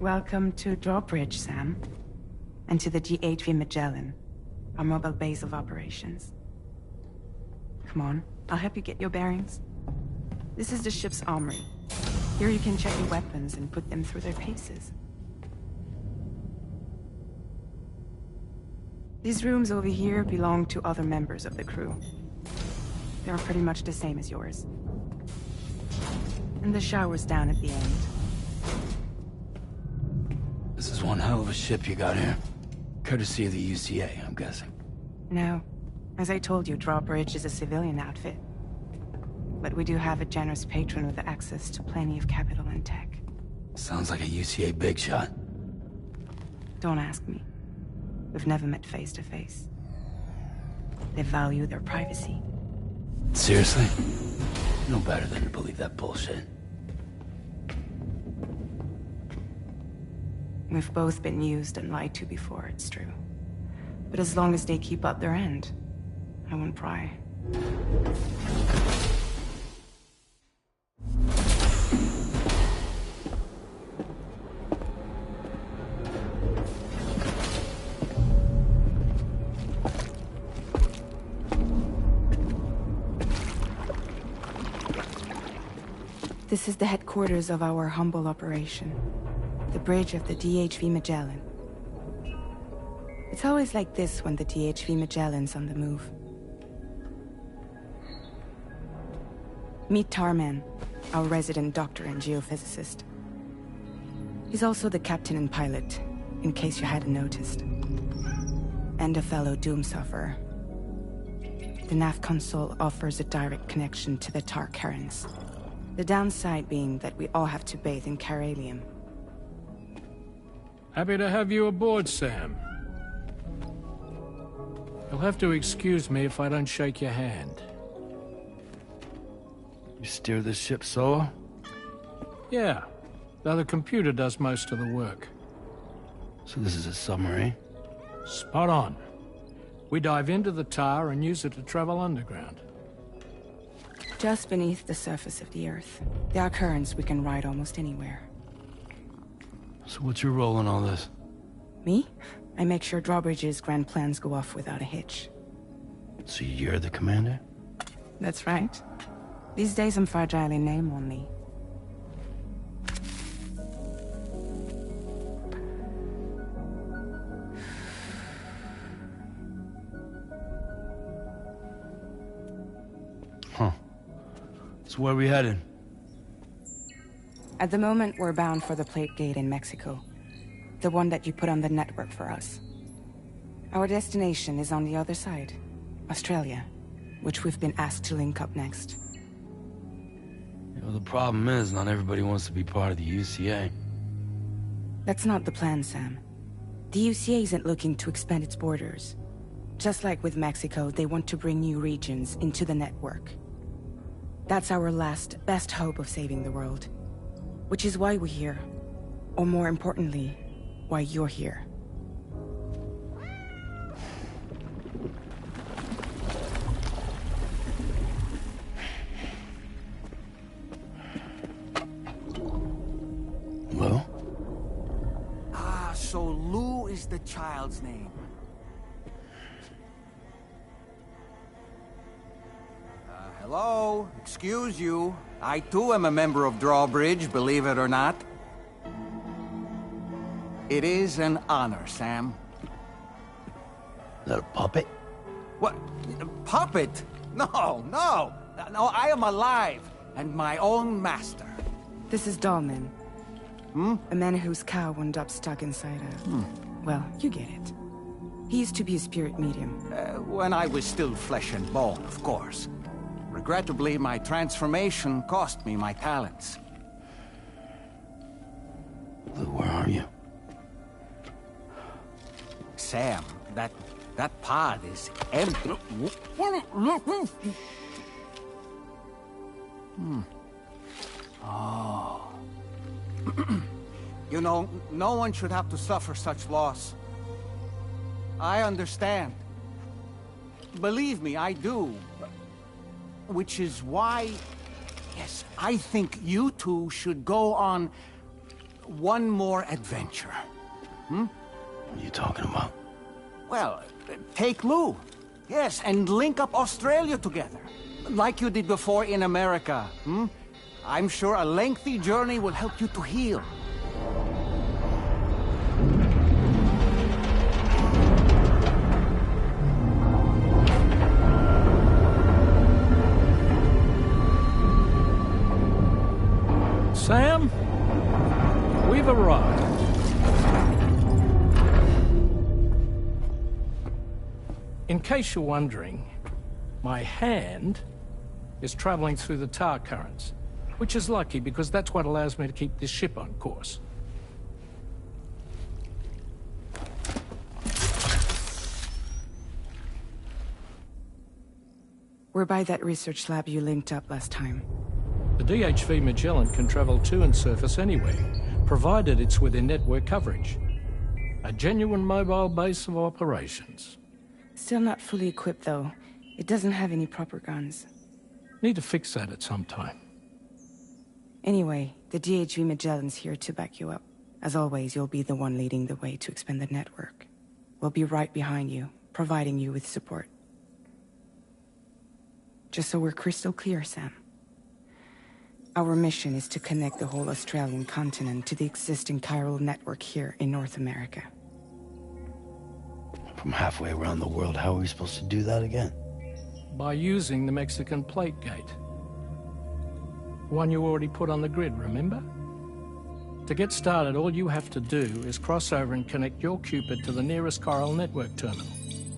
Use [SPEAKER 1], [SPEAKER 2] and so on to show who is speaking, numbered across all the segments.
[SPEAKER 1] Welcome to Drawbridge, Sam. And to the GHV Magellan, our mobile base of operations. Come on, I'll help you get your bearings. This is the ship's armory. Here you can check your weapons and put them through their paces. These rooms over here belong to other members of the crew. They're pretty much the same as yours. And the shower's down at the end.
[SPEAKER 2] This is one hell of a ship you got here. Courtesy of the UCA, I'm guessing.
[SPEAKER 1] No. As I told you, Drawbridge is a civilian outfit. But we do have a generous patron with access to plenty of capital and tech.
[SPEAKER 2] Sounds like a UCA big shot.
[SPEAKER 1] Don't ask me. We've never met face to face. They value their privacy.
[SPEAKER 2] Seriously? No better than to believe that bullshit.
[SPEAKER 1] We've both been used and lied to before, it's true. But as long as they keep up their end, I won't pry. This is the headquarters of our humble operation. The bridge of the DHV Magellan. It's always like this when the DHV Magellan's on the move. Meet Tarman, our resident doctor and geophysicist. He's also the captain and pilot, in case you hadn't noticed. And a fellow doom sufferer. The nav console offers a direct connection to the tar currents. The downside being that we all have to bathe in caralium.
[SPEAKER 3] Happy to have you aboard, Sam. You'll have to excuse me if I don't shake your hand.
[SPEAKER 2] You steer this ship solo?
[SPEAKER 3] Yeah, though the computer does most of the work.
[SPEAKER 2] So this is a submarine?
[SPEAKER 3] Spot on. We dive into the tar and use it to travel underground.
[SPEAKER 1] Just beneath the surface of the Earth, there are currents we can ride almost anywhere.
[SPEAKER 2] So what's your role in all this?
[SPEAKER 1] Me? I make sure Drawbridge's grand plans go off without a hitch.
[SPEAKER 2] So you're the commander?
[SPEAKER 1] That's right. These days I'm fragile in name only.
[SPEAKER 2] Huh. So where are we headed?
[SPEAKER 1] At the moment, we're bound for the Plate Gate in Mexico. The one that you put on the network for us. Our destination is on the other side, Australia, which we've been asked to link up next.
[SPEAKER 2] You know, the problem is, not everybody wants to be part of the UCA.
[SPEAKER 1] That's not the plan, Sam. The UCA isn't looking to expand its borders. Just like with Mexico, they want to bring new regions into the network. That's our last, best hope of saving the world. Which is why we're here. Or more importantly, why you're here.
[SPEAKER 2] Lou?
[SPEAKER 4] So Lou is the child's name. Hello? Excuse you. I too am a member of Drawbridge, believe it or not. It is an honor, Sam.
[SPEAKER 2] Is that a puppet?
[SPEAKER 4] What? A puppet? No, no. No, I am alive, and my own master.
[SPEAKER 1] This is Dahlman. A man whose cow wound up stuck inside a... Well, you get it. He used to be a spirit medium.
[SPEAKER 4] When I was still flesh and bone, of course. Regrettably, my transformation cost me my talents.
[SPEAKER 2] Lou, where are you?
[SPEAKER 4] Sam, that pod is empty. Oh. You know, no one should have to suffer such loss. I understand. Believe me, I do. Which is why, yes, I think you two should go on one more adventure.
[SPEAKER 2] What are you talking about?
[SPEAKER 4] Well, take Lou. Yes, and link up Australia together. Like you did before in America. I'm sure a lengthy journey will help you to heal.
[SPEAKER 3] Sam, we've arrived. In case you're wondering, my hand is traveling through the tar currents, which is lucky because that's what allows me to keep this ship on course.
[SPEAKER 1] We're by that research lab you linked up last time.
[SPEAKER 3] The DHV Magellan can travel to and surface anywhere, provided it's within network coverage. A genuine mobile base of operations.
[SPEAKER 1] Still not fully equipped, though. It doesn't have any proper guns.
[SPEAKER 3] Need to fix that at some time.
[SPEAKER 1] Anyway, the DHV Magellan's here to back you up. As always, you'll be the one leading the way to expand the network. We'll be right behind you, providing you with support. Just so we're crystal clear, Sam. Our mission is to connect the whole Australian continent to the existing chiral network here in North America.
[SPEAKER 2] From halfway around the world, how are we supposed to do that again?
[SPEAKER 3] By using the Mexican plate gate. One you already put on the grid, remember? To get started, all you have to do is cross over and connect your Cupid to the nearest chiral network terminal.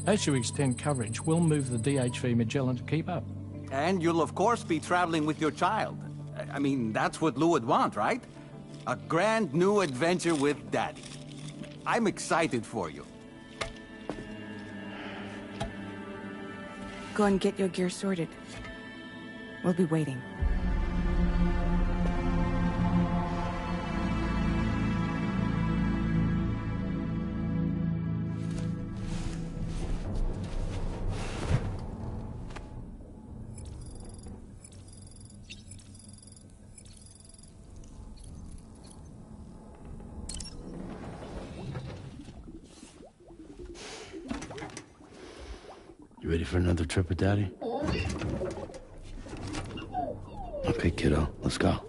[SPEAKER 3] As you extend coverage, we'll move the DHV Magellan to keep up.
[SPEAKER 4] And you'll of course be traveling with your child. I mean, that's what Lou would want, right? A grand new adventure with Daddy. I'm excited for you.
[SPEAKER 1] Go and get your gear sorted. We'll be waiting.
[SPEAKER 2] You ready for another trip with Daddy? Okay, kiddo, let's go.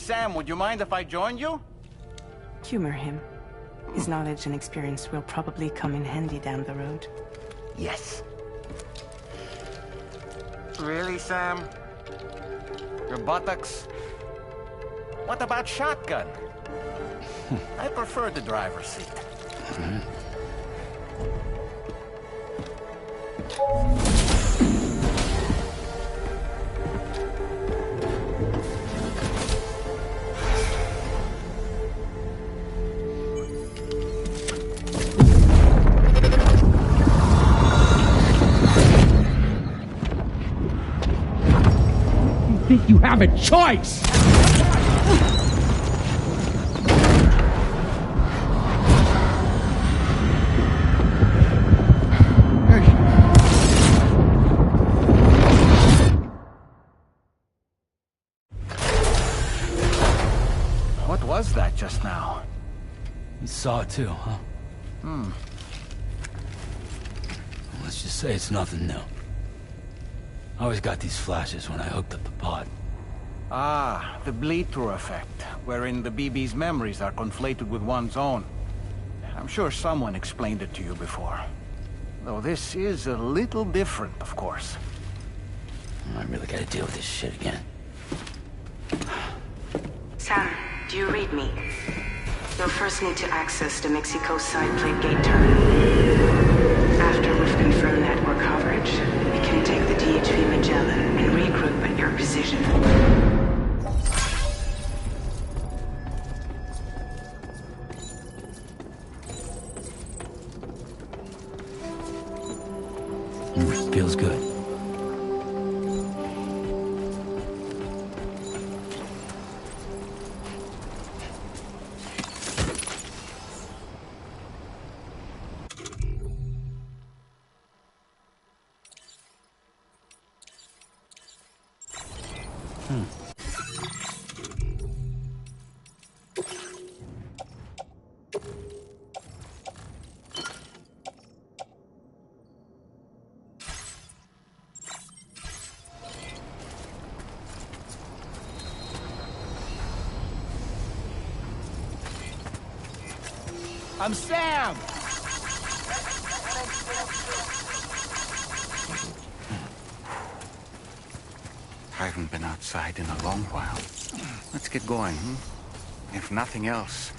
[SPEAKER 4] Sam, would you mind if I joined you?
[SPEAKER 1] Humor him. His knowledge and experience will probably come in handy down the road.
[SPEAKER 4] Yes. Really, Sam? Your buttocks? What about shotgun? I prefer the driver's seat.
[SPEAKER 5] Think you have a choice?
[SPEAKER 4] What was that just now?
[SPEAKER 2] You saw it too, huh? Let's just say it's nothing new. I always got these flashes when I hooked up the pod.
[SPEAKER 4] Ah, the bleed-through effect, wherein the BB's memories are conflated with one's own. I'm sure someone explained it to you before. Though this is a little different, of course.
[SPEAKER 2] I really gotta deal with this shit again.
[SPEAKER 1] Sam, do you read me? You'll first need to access the Mexico side plate gate terminal. After we've confirmed network coverage, we can take the DHV Magellan and regroup at your position.
[SPEAKER 2] Feels good.
[SPEAKER 4] I'm Sam!
[SPEAKER 6] I haven't been outside in a long while. Let's get going, If nothing else,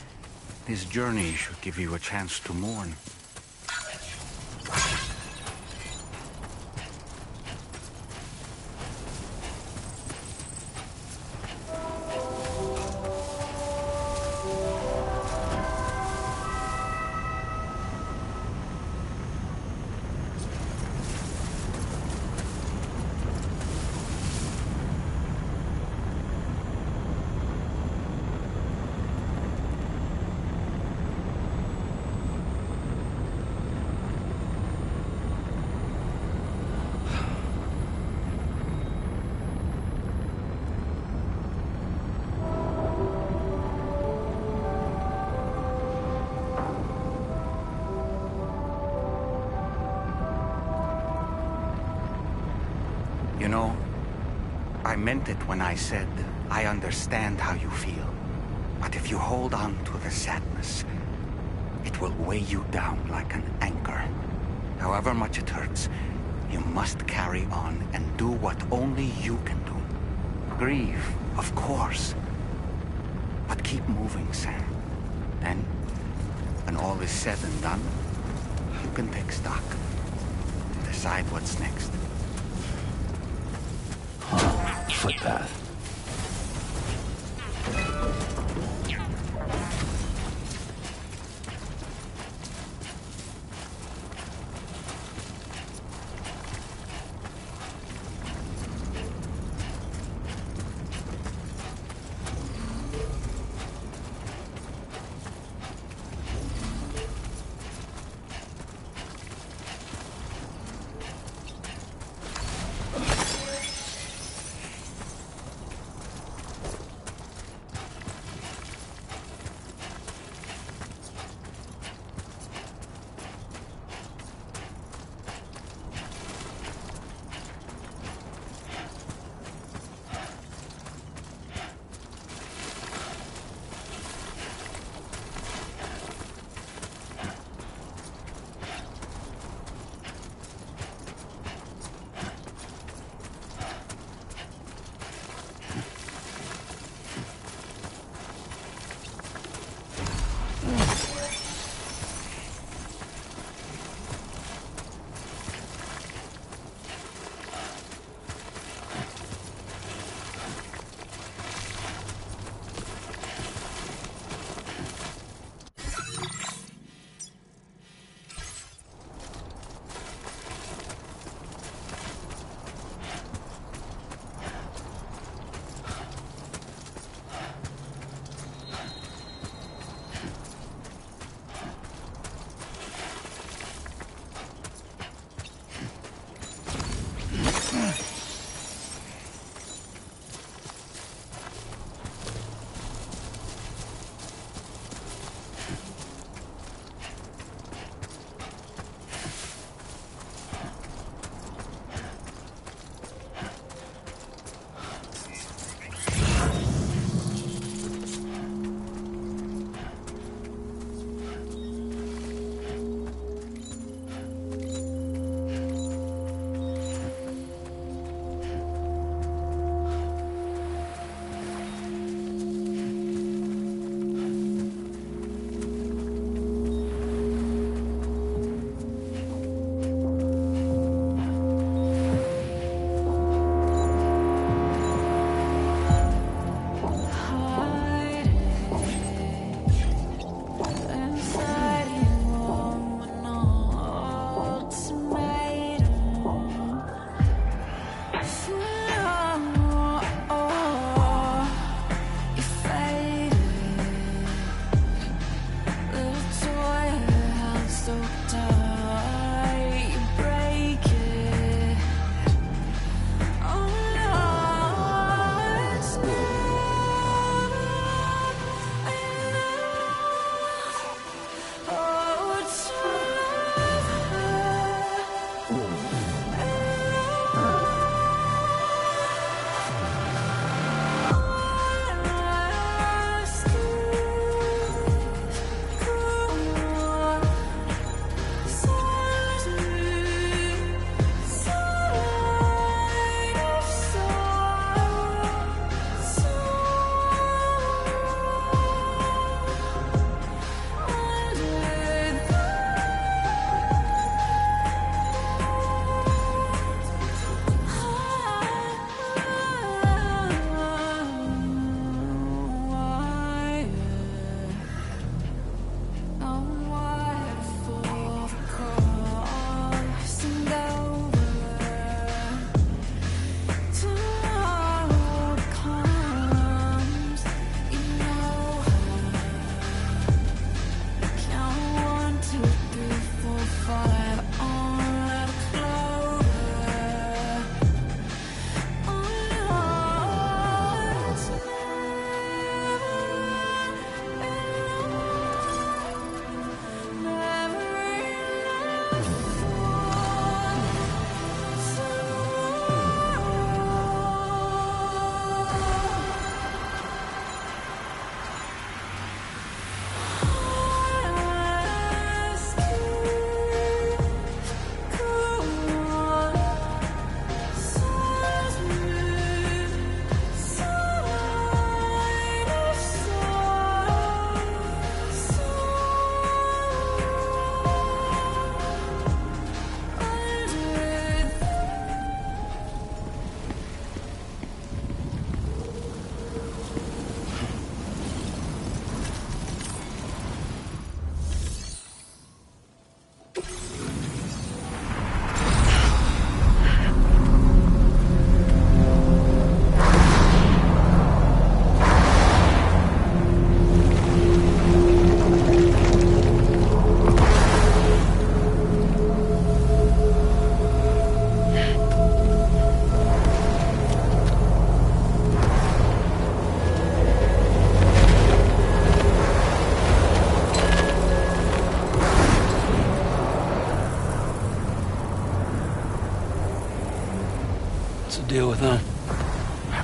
[SPEAKER 6] this journey should give you a chance to mourn. You know, I meant it when I said I understand how you feel. But if you hold on to the sadness, it will weigh you down like an anchor. However much it hurts, you must carry on and do what only you can do. Grieve, of course. But keep moving, Sam. Then, when all is said and done, you can take stock. Decide what's next.
[SPEAKER 2] Footpath.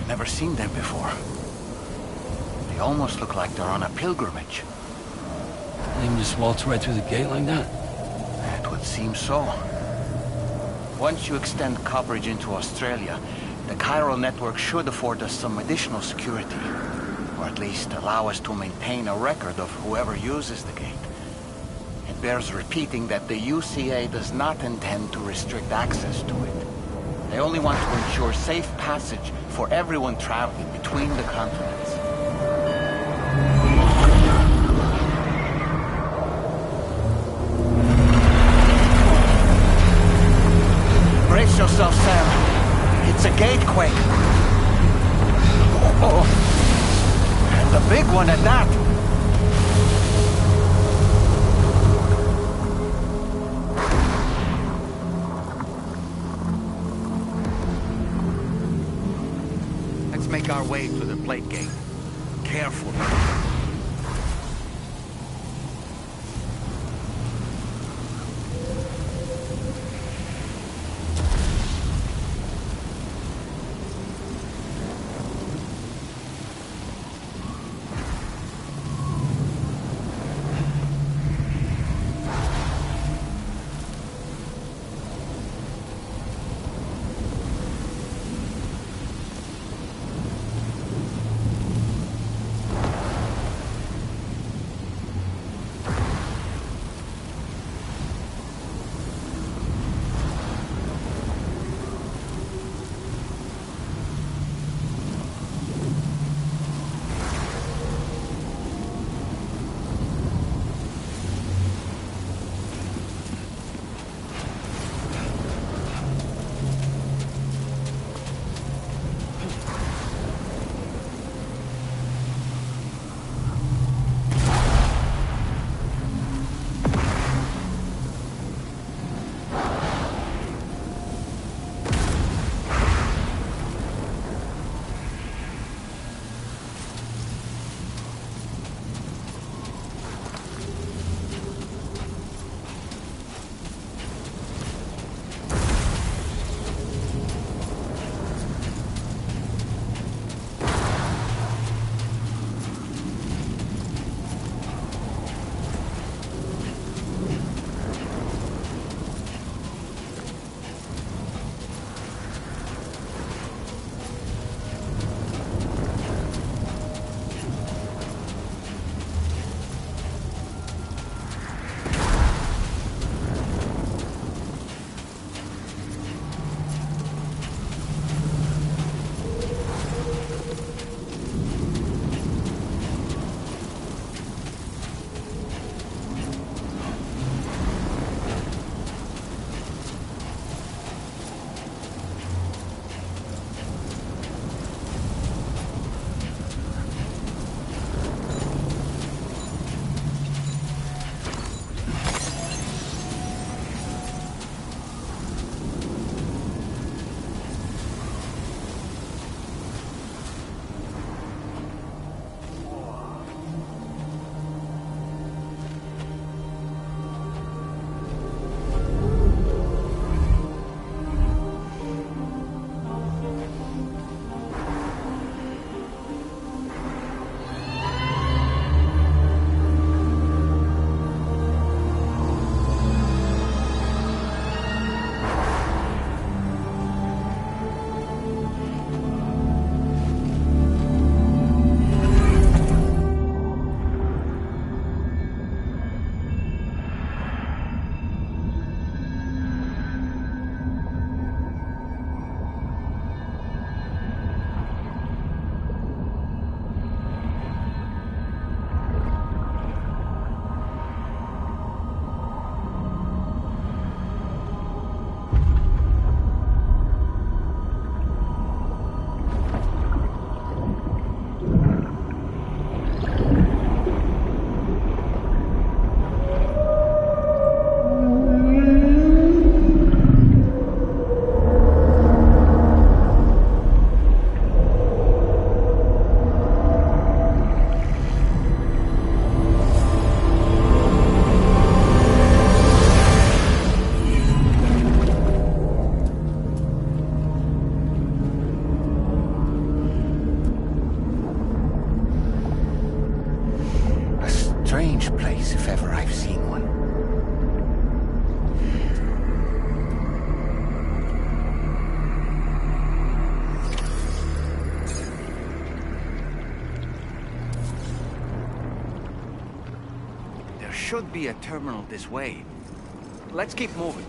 [SPEAKER 4] Never seen them before. They almost look like they're on a pilgrimage.
[SPEAKER 2] They can just waltz right through the gate like that?
[SPEAKER 4] It would seem so. Once you extend coverage into Australia, the chiral network should afford us some additional security. Or at least allow us to maintain a record of whoever uses the gate. It bears repeating that the UCA does not intend to restrict access to it. They only want to ensure safe passage for everyone traveling between the continents. Brace yourself, Sam. It's a gatequake. Oh, and a big one at that.
[SPEAKER 6] Let's make our way to the plate gate. Careful. strange place if ever I've seen one. There should be a terminal this way. Let's keep moving.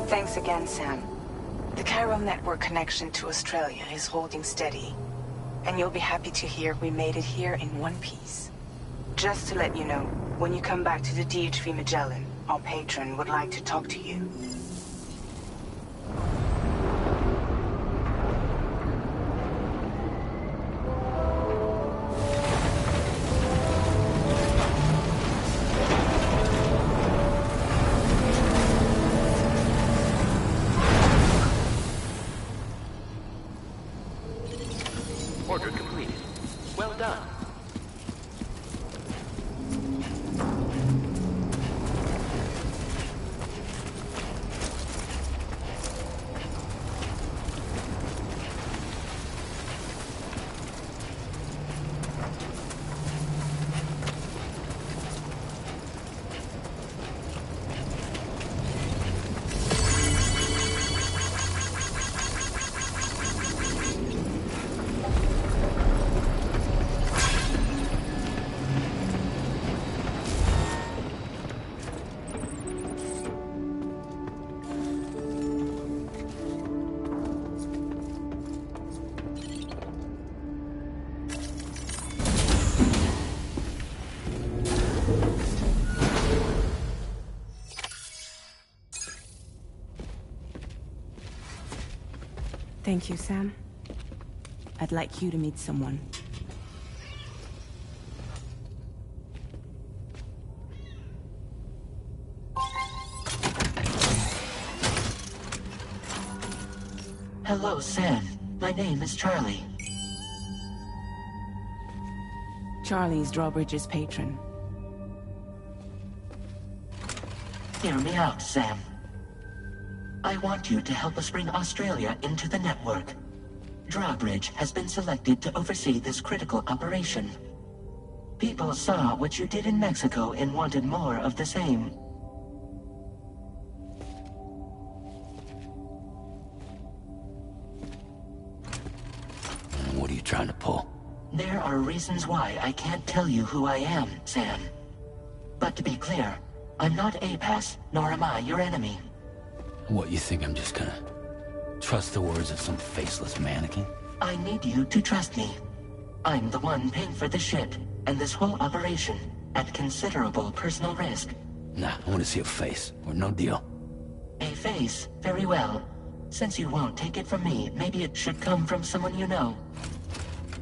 [SPEAKER 1] Thanks again, Sam. The chiral network connection to Australia is holding steady. And you'll be happy to hear we made it here in one piece. Just to let you know, when you come back to the DHV Magellan, our patron would like to talk to you.
[SPEAKER 7] Order completed. Well done.
[SPEAKER 1] Thank you, Sam. I'd like you to meet someone.
[SPEAKER 8] Hello, Sam. My name is Charlie.
[SPEAKER 1] Charlie's Drawbridge's patron.
[SPEAKER 8] Hear me out, Sam. I want you to help us bring Australia into the network. Drawbridge has been selected to oversee this critical operation. People saw what you did in Mexico and wanted more of the same. There are reasons why I can't tell you who I am, Sam. But to be clear, I'm not APAS, nor am I your enemy.
[SPEAKER 2] What, you think I'm just gonna trust the words of some faceless mannequin?
[SPEAKER 8] I need you to trust me. I'm the one paying for the ship, and this whole operation, at considerable personal risk.
[SPEAKER 2] Nah, I want to see a face, or no deal.
[SPEAKER 8] A face? Very well. Since you won't take it from me, maybe it should come from someone you know.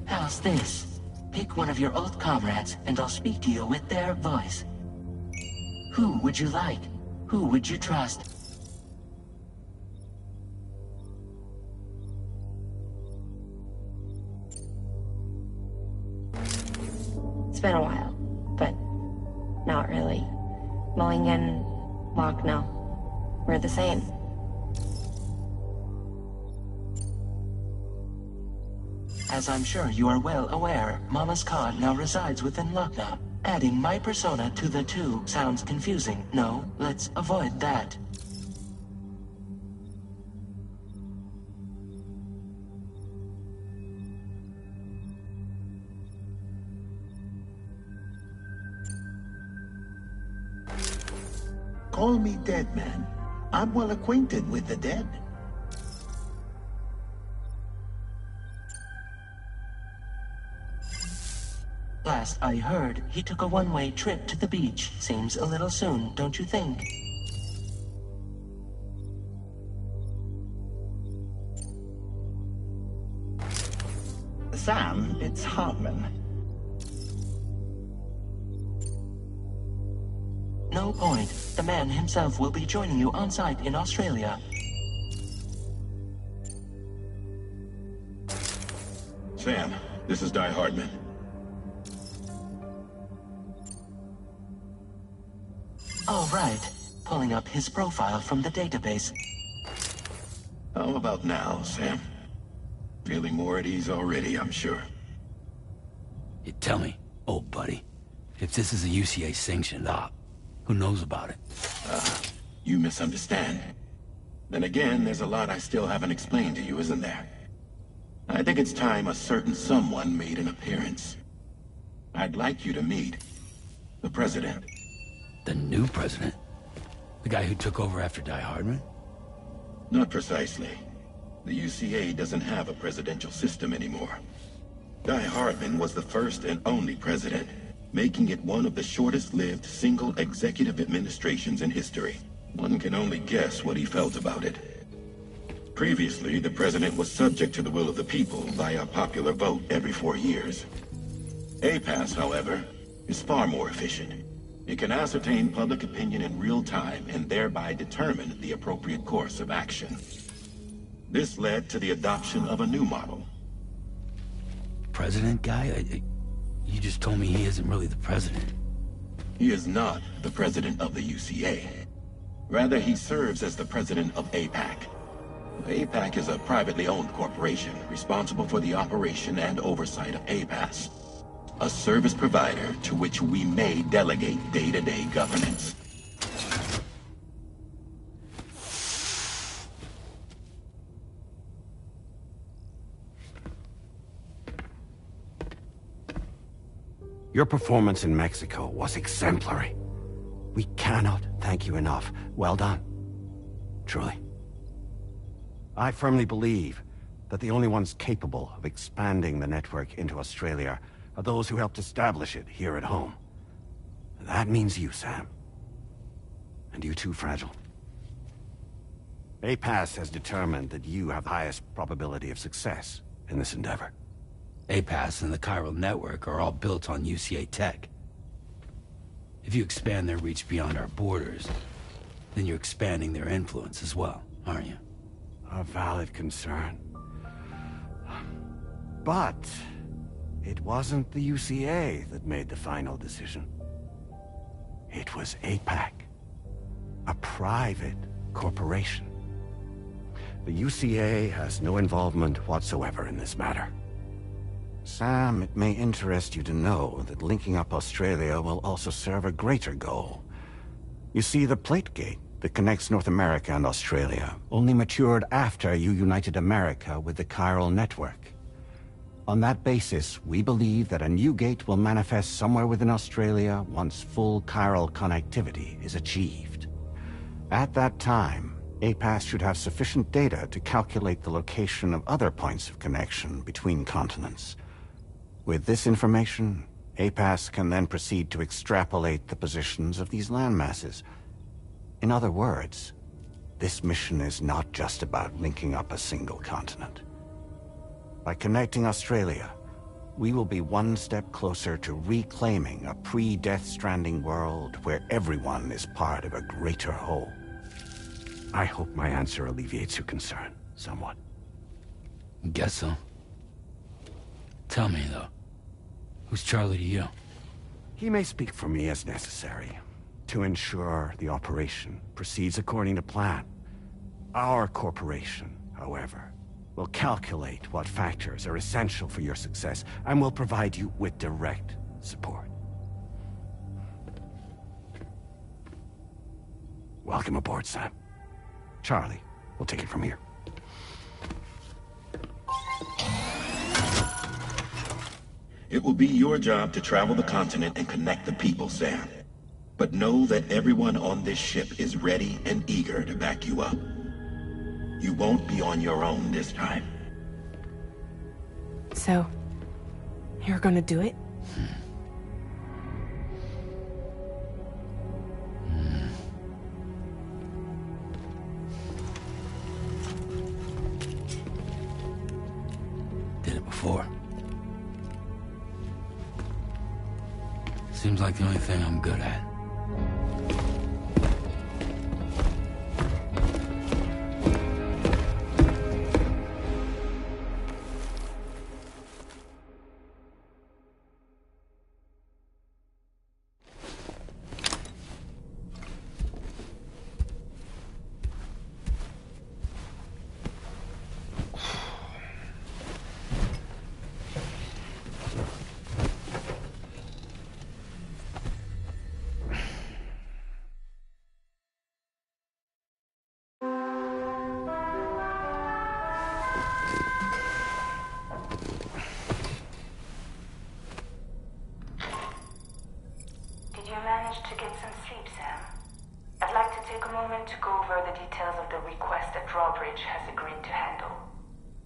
[SPEAKER 8] How's this? Pick one of your old comrades, and I'll speak to you with their voice. Who would you like? Who would you trust?
[SPEAKER 9] It's been a while, but not really. Mulligan, Locke, no. We're the same.
[SPEAKER 8] As I'm sure you are well aware, Mama's Khan now resides within Lucknow. Adding my persona to the two sounds confusing. No, let's avoid that.
[SPEAKER 10] Call me dead, man. I'm well acquainted with the dead.
[SPEAKER 8] Last I heard, he took a one-way trip to the beach. Seems a little soon, don't you think?
[SPEAKER 10] Sam, it's Hartman.
[SPEAKER 8] No point. The man himself will be joining you on site in Australia.
[SPEAKER 11] Sam, this is Die Hardman.
[SPEAKER 8] All right. Pulling up his profile from the database.
[SPEAKER 11] How about now, Sam? Feeling more at ease already, I'm sure.
[SPEAKER 2] You tell me, old buddy, if this is a UCA-sanctioned op, who knows about it?
[SPEAKER 11] You misunderstand. Then again, there's a lot I still haven't explained to you, isn't there? I think it's time a certain someone made an appearance. I'd like you to meet the President.
[SPEAKER 2] The new president? The guy who took over after Die Hardman?
[SPEAKER 11] Not precisely. The UCA doesn't have a presidential system anymore. Die Hardman was the first and only president, making it one of the shortest-lived single executive administrations in history. One can only guess what he felt about it. Previously, the president was subject to the will of the people via popular vote every 4 years. APAS, however, is far more efficient. It can ascertain public opinion in real time and thereby determine the appropriate course of action. This led to the adoption of a new model.
[SPEAKER 2] President guy? You just told me he isn't really the president.
[SPEAKER 11] He is not the president of the UCA. Rather, he serves as the president of APAC. APAC is a privately owned corporation responsible for the operation and oversight of APAS, a service provider to which we may delegate day-to-day governance.
[SPEAKER 6] Your performance in Mexico was exemplary. We cannot thank you enough. Well done. Truly. I firmly believe that the only ones capable of expanding the network into Australia are those who helped establish it here at home. That means you, Sam. And you too, Fragile. APAS has determined that you have the highest probability of success in this endeavor.
[SPEAKER 2] APAS and the chiral network are all built on UCA tech. If you expand their reach beyond our borders, then you're expanding their influence as well, aren't you?
[SPEAKER 6] A valid concern. But it wasn't the UCA that made the final decision. It was APAC, a private corporation. The UCA has no involvement whatsoever in this matter. Sam, it may interest you to know that linking up Australia will also serve a greater goal. You see, the plate gate that connects North America and Australia only matured after you united America with the chiral network.
[SPEAKER 12] On that basis, we believe that a new gate will manifest somewhere within Australia once full chiral connectivity is achieved. At that time, APAS should have sufficient data to calculate the location of other points of connection between continents. With this information, APAS can then proceed to extrapolate the positions of these landmasses. In other words, this mission is not just about linking up a single continent. By connecting Australia, we will be one step closer to reclaiming a pre-Death Stranding world where everyone is part of a greater whole. I hope my answer alleviates your concern somewhat.
[SPEAKER 2] Guess so. Tell me, though, who's Charlie to you?
[SPEAKER 12] He may speak for me as necessary, to ensure the operation proceeds according to plan. Our corporation, however, will calculate what factors are essential for your success and will provide you with direct support. Welcome aboard, Sam. Charlie, we'll take it from here.
[SPEAKER 11] It will be your job to travel the continent and connect the people, Sam. But know that everyone on this ship is ready and eager to back you up. You won't be on your own this time.
[SPEAKER 1] So, you're gonna do it?
[SPEAKER 2] Did it before. Seems like the only thing I'm good at.
[SPEAKER 13] To get some sleep, Sam. I'd like to take a moment to go over the details of the request that Drawbridge has agreed to handle.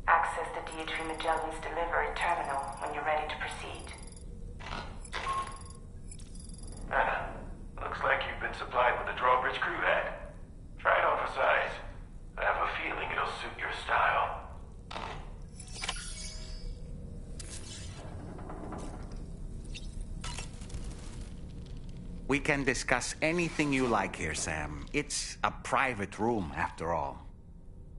[SPEAKER 13] Access the DHV Magellan's delivery terminal when you're ready to proceed.
[SPEAKER 14] Looks like you've been supplied with a Drawbridge crew hat. Try it on for size. I have a feeling it'll suit your style.
[SPEAKER 6] We can discuss anything you like here, Sam. It's a private room, after all.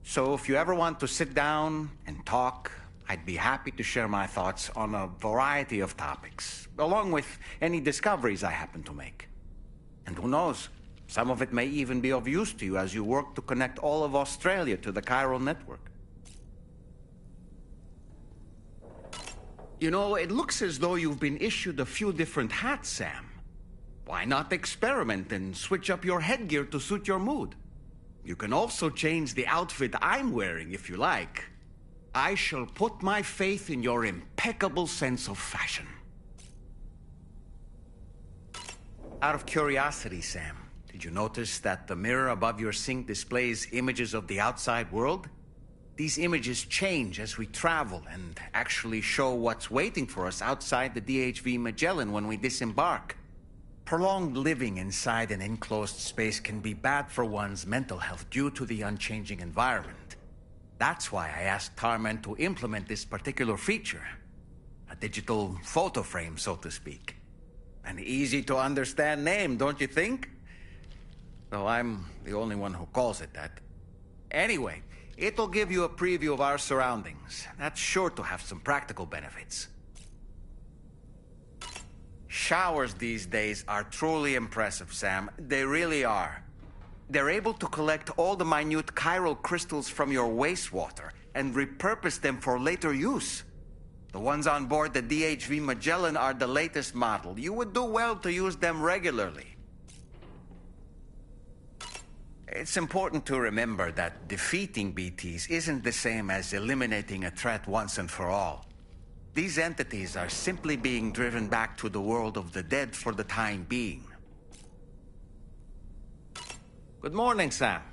[SPEAKER 6] So if you ever want to sit down and talk, I'd be happy to share my thoughts on a variety of topics, along with any discoveries I happen to make. And who knows, some of it may even be of use to you as you work to connect all of Australia to the chiral network. You know, it looks as though you've been issued a few different hats, Sam. Why not experiment and switch up your headgear to suit your mood? You can also change the outfit I'm wearing if you like. I shall put my faith in your impeccable sense of fashion. Out of curiosity, Sam, did you notice that the mirror above your sink displays images of the outside world? These images change as we travel and actually show what's waiting for us outside the DHV Magellan when we disembark. Prolonged living inside an enclosed space can be bad for one's mental health due to the unchanging environment. That's why I asked Tarman to implement this particular feature. A digital photo frame, so to speak. An easy-to-understand name, don't you think? Though I'm the only one who calls it that. Anyway, it'll give you a preview of our surroundings. That's sure to have some practical benefits. Showers these days are truly impressive, Sam. They really are. They're able to collect all the minute chiral crystals from your wastewater and repurpose them for later use. The ones on board the DHV Magellan are the latest model. You would do well to use them regularly. It's important to remember that defeating BTs isn't the same as eliminating a threat once and for all. These entities are simply being driven back to the world of the dead for the time being. Good morning, Sam.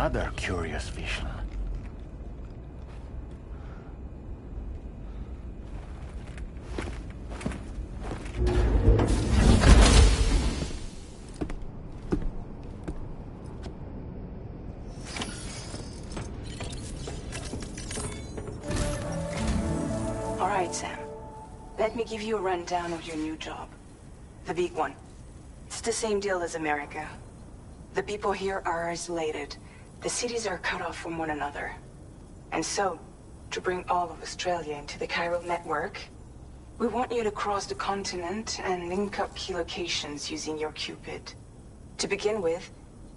[SPEAKER 4] Another curious vision.
[SPEAKER 1] All right, Sam. Let me give you a rundown of your new job. The big one. It's the same deal as America. The people here are isolated. The cities are cut off from one another. And so, to bring all of Australia into the chiral network, we want you to cross the continent and link up key locations using your Cupid. To begin with,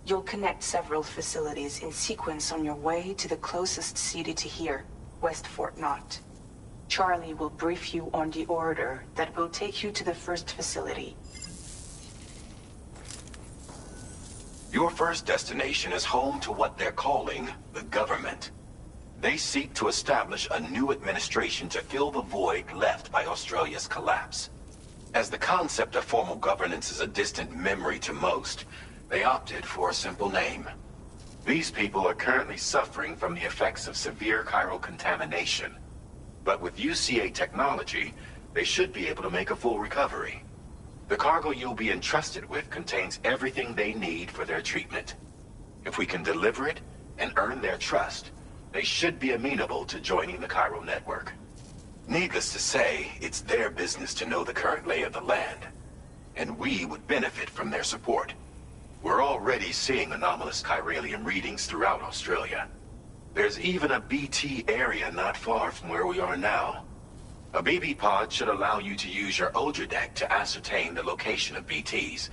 [SPEAKER 1] You'll connect several facilities in sequence on your way to the closest city to here, West Fort Knott. Charlie will brief you on the order that will take you to the first facility.
[SPEAKER 14] Your first destination is home to what they're calling the government. They seek to establish a new administration to fill the void left by Australia's collapse. As the concept of formal governance is a distant memory to most, they opted for a simple name. These people are currently suffering from the effects of severe chiral contamination. But with UCA technology, they should be able to make a full recovery. The cargo you'll be entrusted with contains everything they need for their treatment. If we can deliver it and earn their trust, they should be amenable to joining the chiral network. Needless to say, it's their business to know the current lay of the land, and we would benefit from their support. We're already seeing anomalous chiralium readings throughout Australia. There's even a BT area not far from where we are now. A BB pod should allow you to use your Ultra deck to ascertain the location of BTs,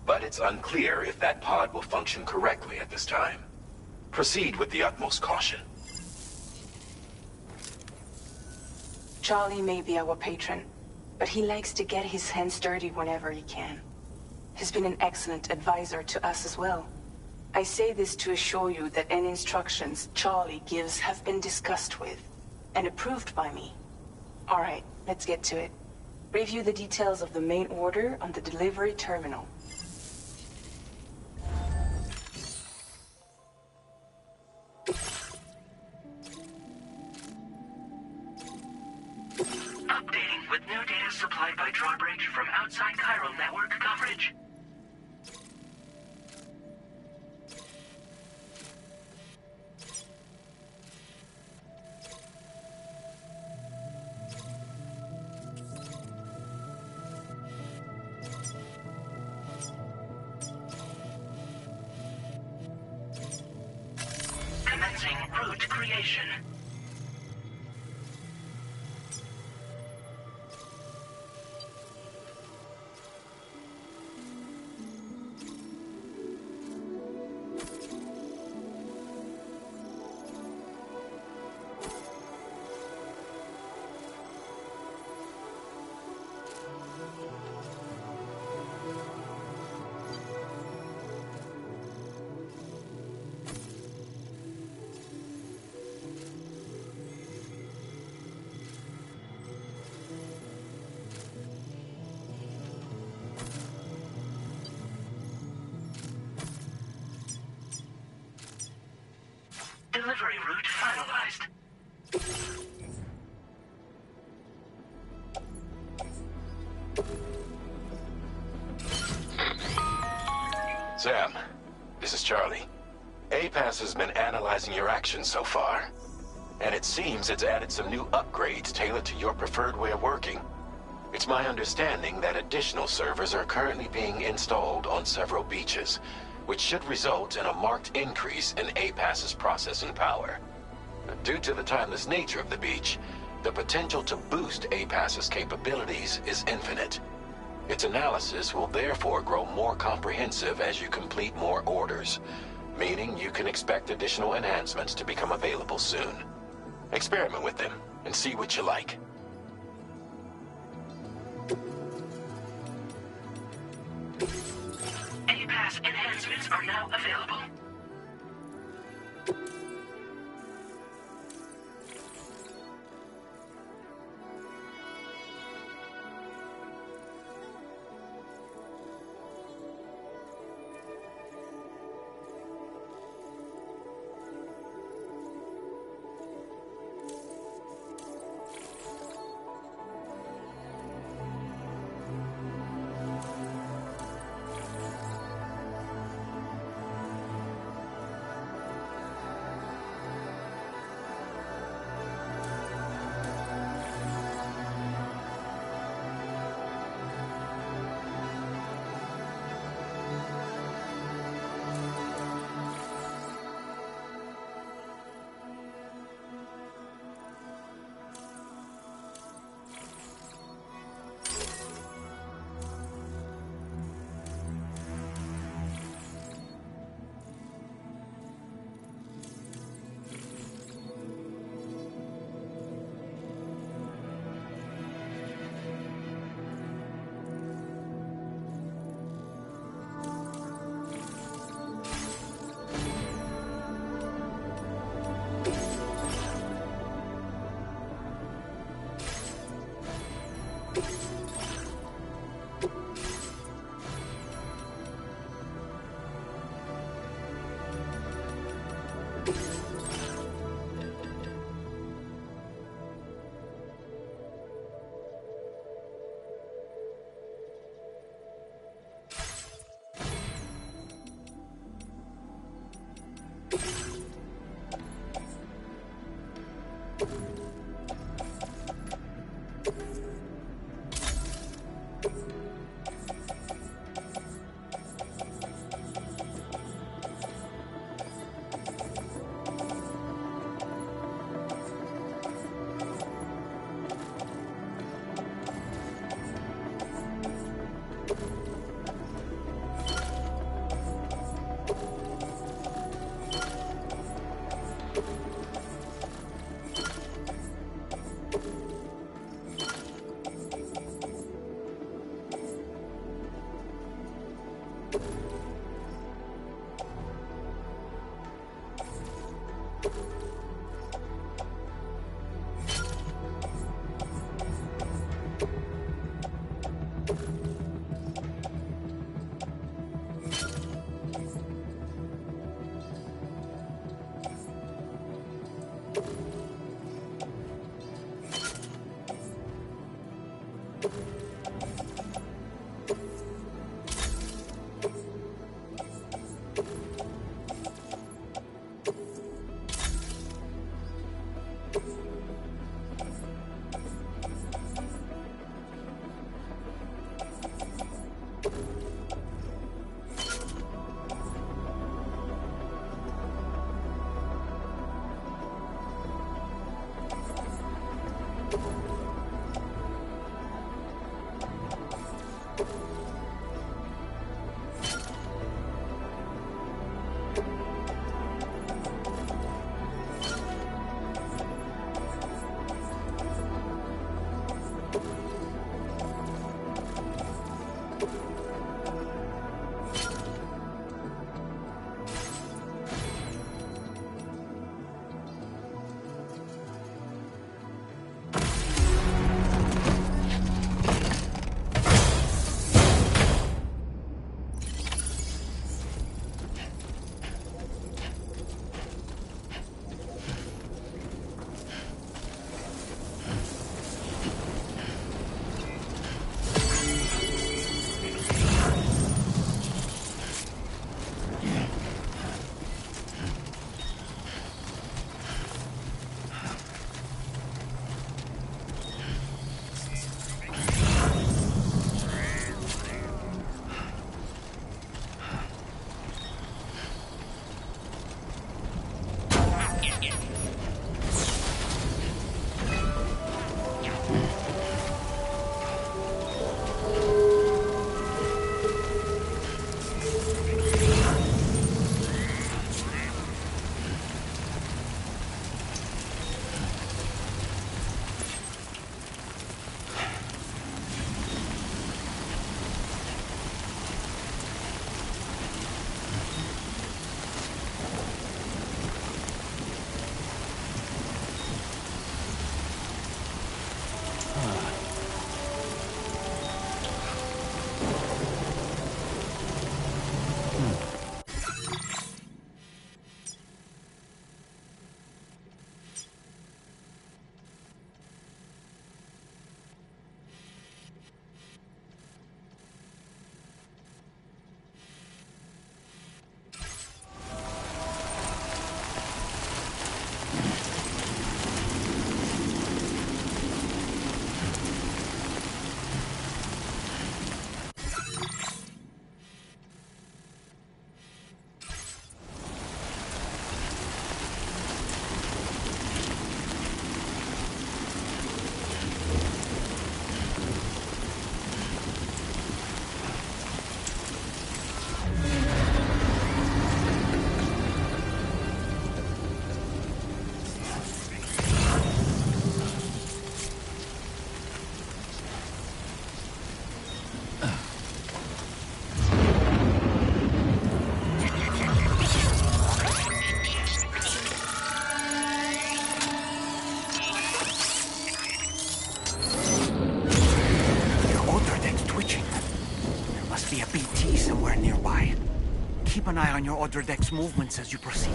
[SPEAKER 14] but it's unclear if that pod will function correctly at this time. Proceed with the utmost caution.
[SPEAKER 1] Charlie may be our patron, but he likes to get his hands dirty whenever he can. He's been an excellent advisor to us as well. I say this to assure you that any instructions Charlie gives have been discussed with and approved by me. All right, let's get to it. Review the details of the main order on the delivery terminal.
[SPEAKER 8] Updating with new data supplied by drawbridge from outside chiral network coverage. Commencing route creation. Delivery route finalized.
[SPEAKER 14] Sam, this is Charlie. APAS has been analyzing your actions so far, and it seems it's added some new upgrades tailored to your preferred way of working. It's my understanding that additional servers are currently being installed on several beaches, which should result in a marked increase in APAS's processing power. Due to the timeless nature of the beach, the potential to boost APAS's capabilities is infinite. Its analysis will therefore grow more comprehensive as you complete more orders, meaning you can expect additional enhancements to become available soon. Experiment with them and see what you like.
[SPEAKER 8] APAS enhancements are now available.
[SPEAKER 6] Keep an eye on your order deck's movements as you proceed.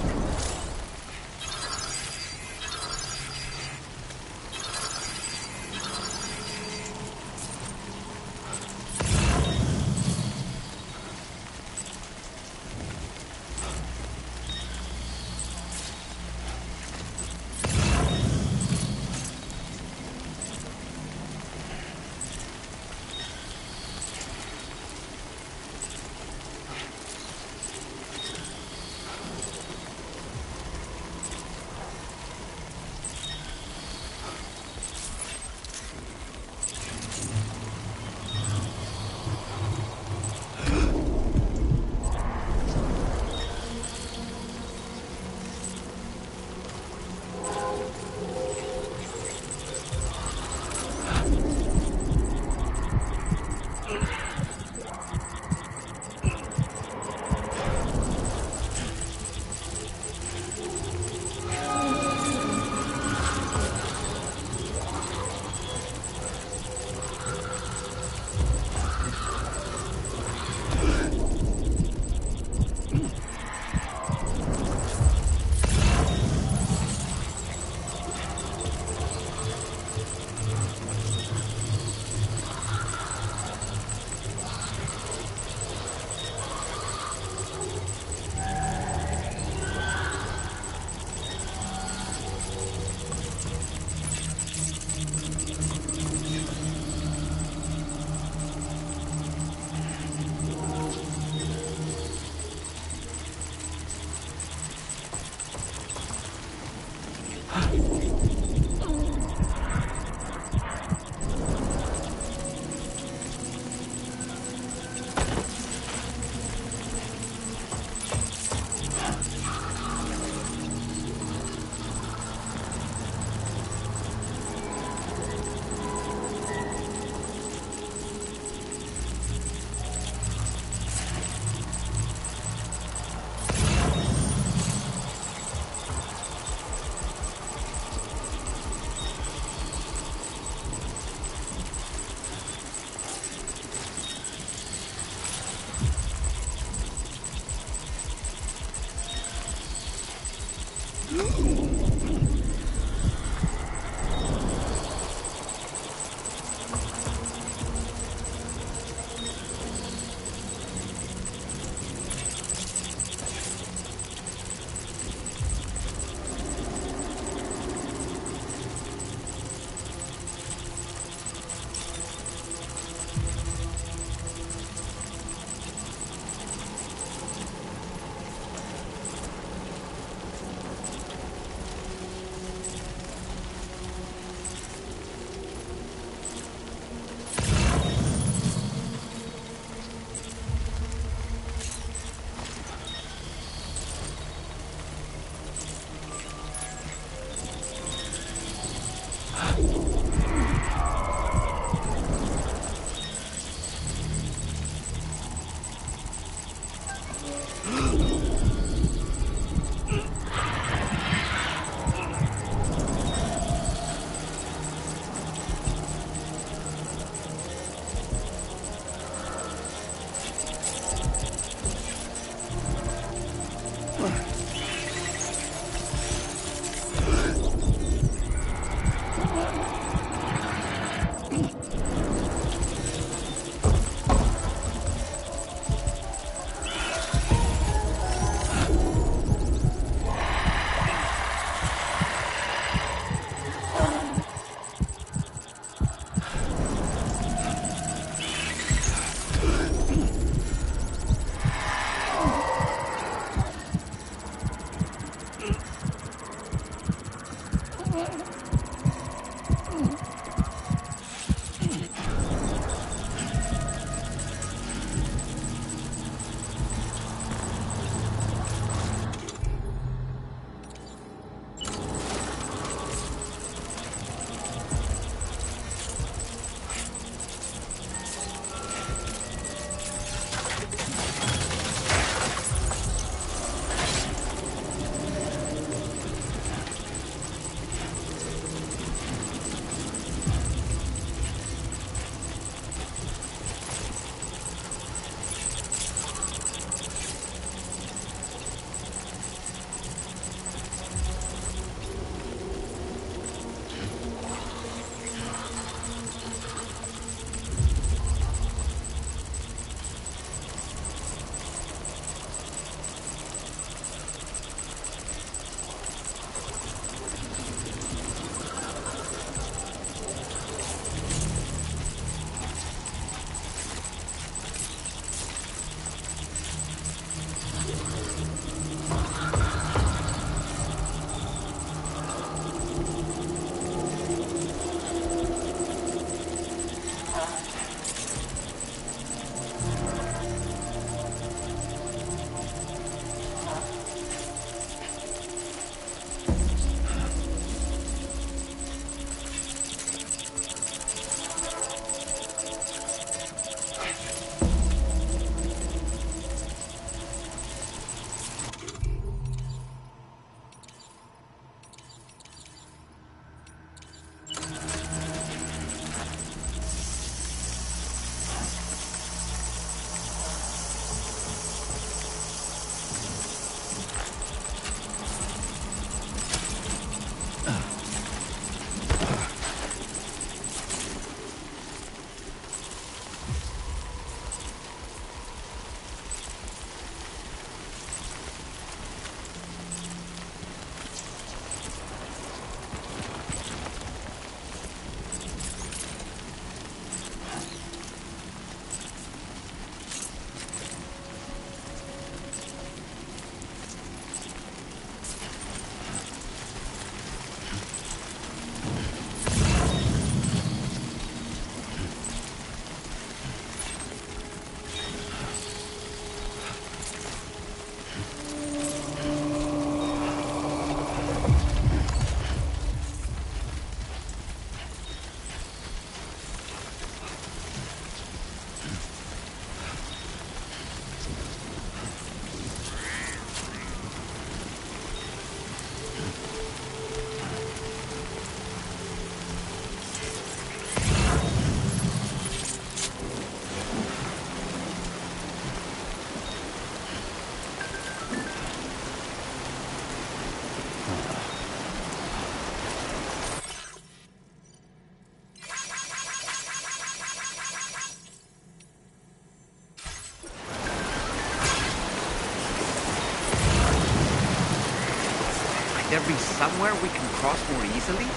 [SPEAKER 6] there be somewhere we can cross more easily?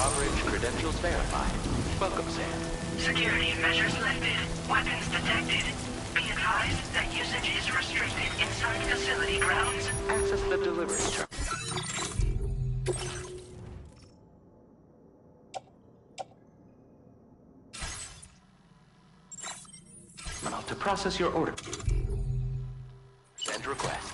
[SPEAKER 7] drawbridge credentials verified. Welcome, Sam.
[SPEAKER 15] Security measures lifted. Weapons detected. Be advised that usage is restricted inside facility grounds.
[SPEAKER 7] Access the delivery terminal. To process your order. Send request.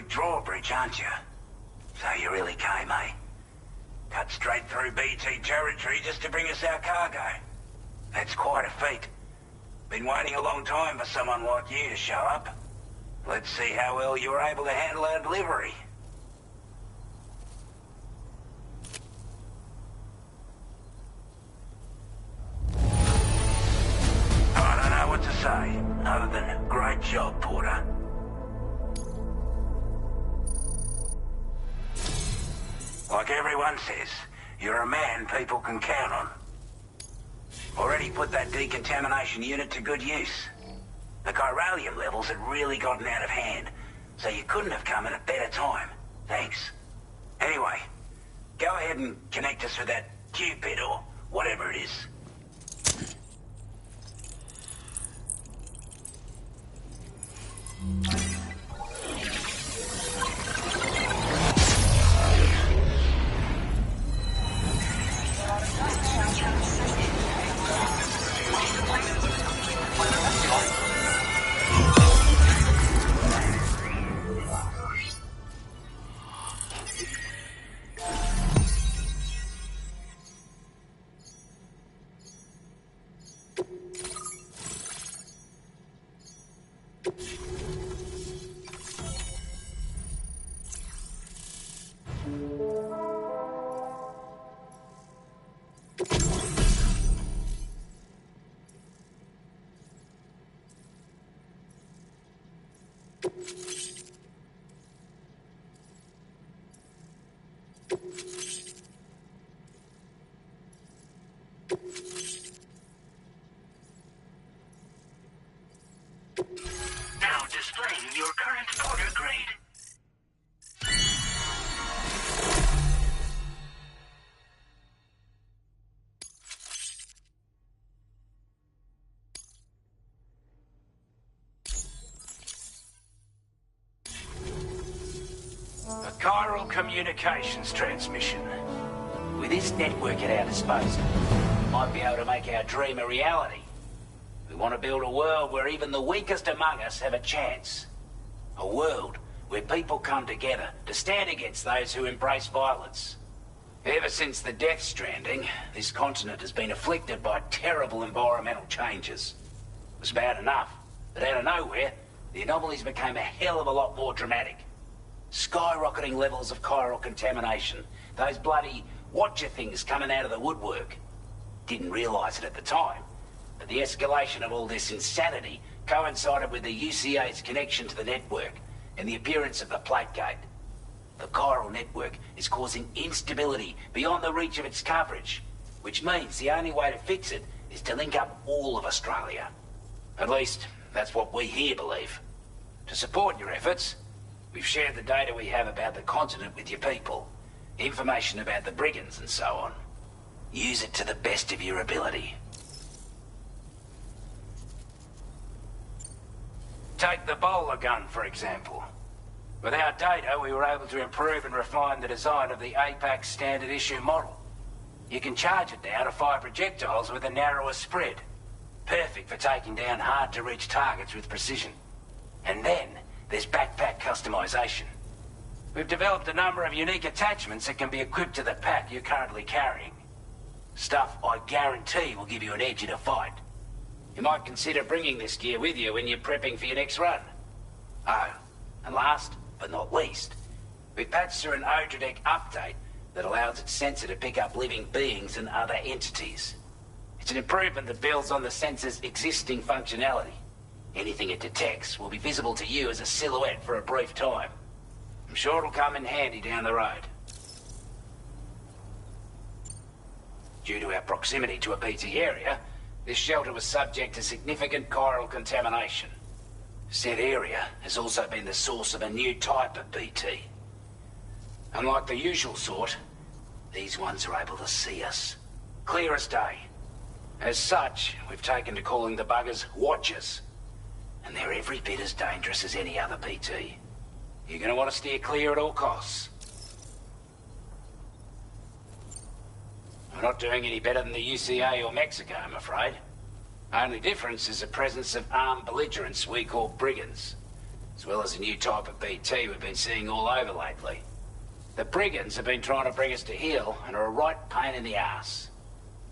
[SPEAKER 16] Drawbridge, aren't you? So you really came, eh? Cut straight through BT territory just to bring us our cargo. That's quite a feat. Been waiting a long time for someone like you to show up. Let's see how well you were able to handle our delivery. I don't know what to say, other than great job, Porter. Like everyone says, you're a man people can count on. Already put that decontamination unit to good use. The chiralium levels had really gotten out of hand, so you couldn't have come at a better time. Thanks. Anyway, go ahead and connect us with that Cupid or whatever it is.
[SPEAKER 15] Now displaying your current Porter grade.
[SPEAKER 16] A chiral communications transmission. With this network at our disposal, we might be able to make our dream a reality. We want to build a world where even the weakest among us have a chance. A world where people come together to stand against those who embrace violence. Ever since the Death Stranding, this continent has been afflicted by terrible environmental changes. It was bad enough, but out of nowhere, the anomalies became a hell of a lot more dramatic. Skyrocketing levels of chiral contamination. Those bloody watcher things coming out of the woodwork. Didn't realise it at the time, but the escalation of all this insanity coincided with the UCA's connection to the network and the appearance of the plate gate. The chiral network is causing instability beyond the reach of its coverage, which means the only way to fix it is to link up all of Australia. At least, that's what we here believe. To support your efforts, we've shared the data we have about the continent with your people, information about the brigands and so on. Use it to the best of your ability. Take the bowler gun, for example. With our data, we were able to improve and refine the design of the APAC standard issue model. You can charge it now to fire projectiles with a narrower spread. Perfect for taking down hard-to-reach targets with precision. And then, there's backpack customization. We've developed a number of unique attachments that can be equipped to the pack you're currently carrying. Stuff I guarantee will give you an edge in a fight. You might consider bringing this gear with you when you're prepping for your next run. Oh, and last but not least, we patched through an Odradek update that allows its sensor to pick up living beings and other entities. It's an improvement that builds on the sensor's existing functionality. Anything it detects will be visible to you as a silhouette for a brief time. I'm sure it'll come in handy down the road. Due to our proximity to a BT area, this shelter was subject to significant chiral contamination. Said area has also been the source of a new type of BT. Unlike the usual sort, these ones are able to see us. Clear as day. As such, we've taken to calling the buggers Watchers. And they're every bit as dangerous as any other BT. You're gonna want to steer clear at all costs. We're not doing any better than the UCA or Mexico, I'm afraid. Only difference is the presence of armed belligerents we call brigands, as well as a new type of BT we've been seeing all over lately. The brigands have been trying to bring us to heel and are a right pain in the ass.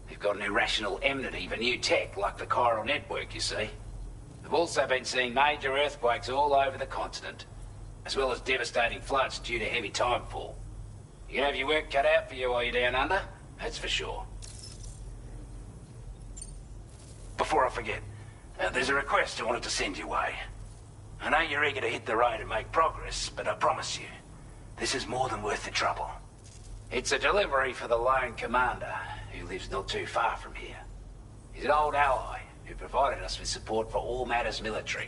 [SPEAKER 16] They've got an irrational enmity for new tech like the chiral network, you see. They've also been seeing major earthquakes all over the continent, as well as devastating floods due to heavy timefall. You can have your work cut out for you while you're down under, that's for sure. Before I forget, there's a request I wanted to send your way. I know you're eager to hit the road and make progress, but I promise you, this is more than worth the trouble. It's a delivery for the lone commander, who lives not too far from here. He's an old ally who provided us with support for all matters military.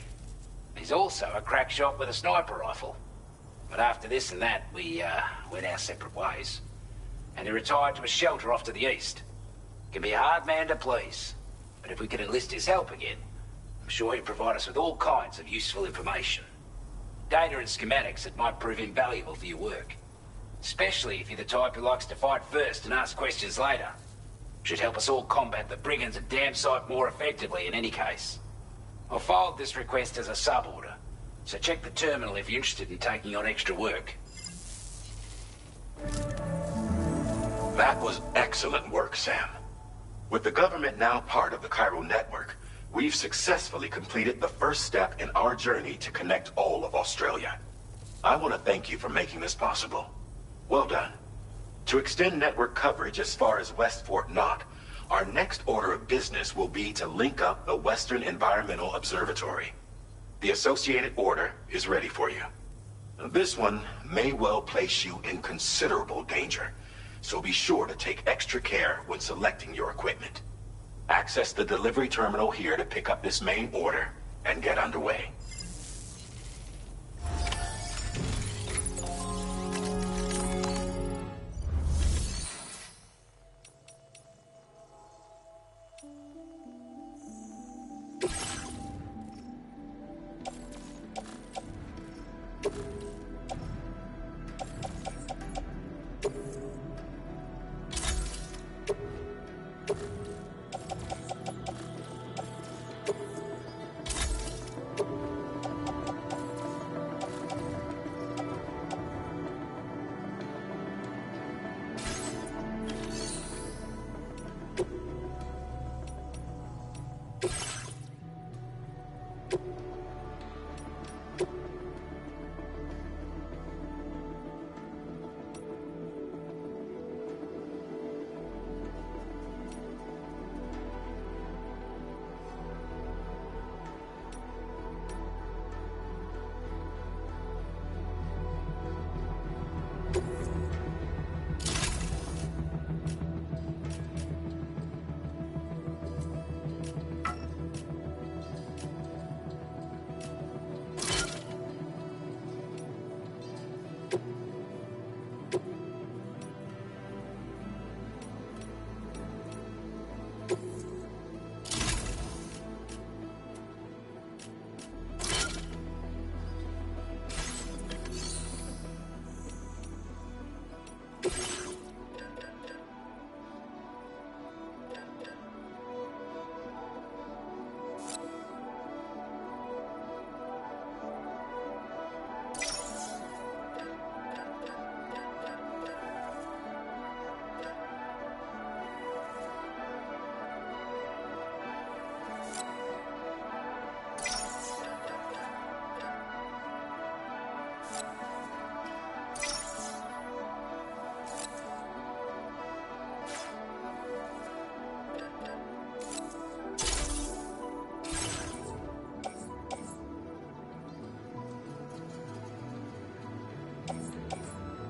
[SPEAKER 16] He's also a crack shot with a sniper rifle. But after this and that, we went our separate ways. And he retired to a shelter off to the east. Can be a hard man to please, but if we could enlist his help again, I'm sure he'd provide us with all kinds of useful information. Data and schematics that might prove invaluable for your work. Especially if you're the type who likes to fight first and ask questions later. Should help us all combat the brigands a damn sight more effectively in any case. I've filed this request as a sub-order, so check the terminal if you're interested in taking on extra work.
[SPEAKER 14] That was excellent work, Sam. With the government now part of the chiral network, we've successfully completed the first step in our journey to connect all of Australia. I want to thank you for making this possible. Well done. To extend network coverage as far as West Fort Knott, our next order of business will be to link up the Western Environmental Observatory. The associated order is ready for you. This one may well place you in considerable danger, so be sure to take extra care when selecting your equipment. Access the delivery terminal here to pick up this main order and get underway.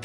[SPEAKER 15] A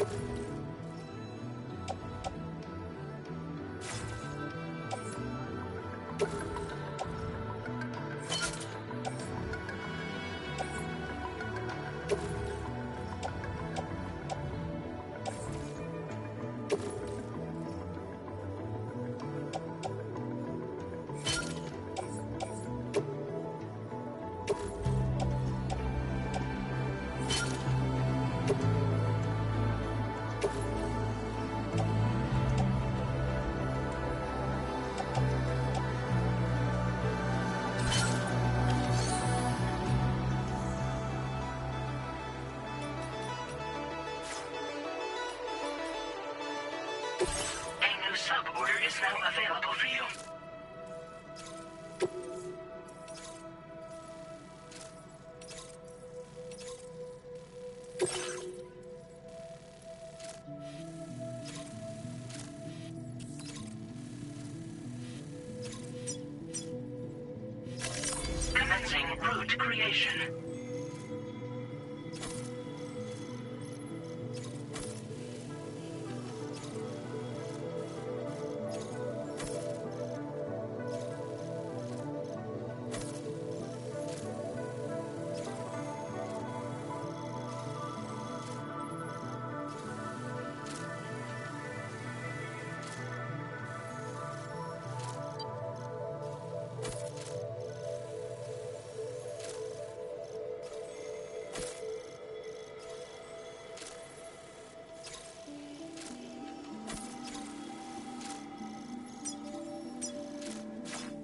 [SPEAKER 15] new sub-order is now available for you. Commencing route creation.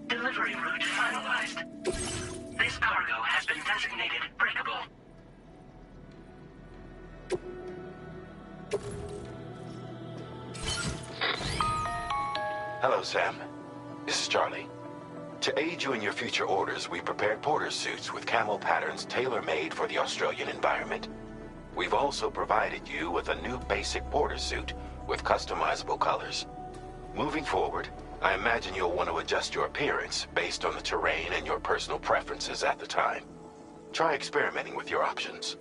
[SPEAKER 15] Delivery route finalized. This cargo has been designated breakable.
[SPEAKER 14] Hello, Sam. This is Charlie. To aid you in your future orders, we prepared porter suits with camo patterns tailor-made for the Australian environment. We've also provided you with a new basic porter suit with customizable colors. Moving forward, I imagine you'll want to adjust your appearance based on the terrain and your personal preferences at the time. Try experimenting with your options.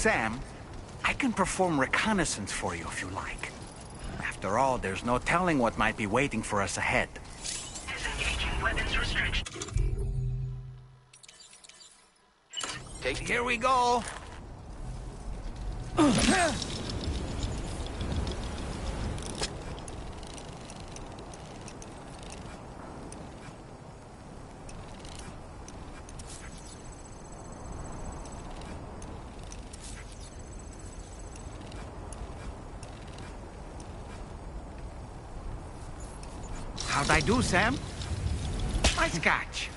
[SPEAKER 6] Sam, I can perform reconnaissance for you if you like. After all, there's no telling what might be waiting for us ahead.
[SPEAKER 15] Disengaging weapons restriction.
[SPEAKER 6] Here we go.
[SPEAKER 4] How'd I do, Sam? Nice catch.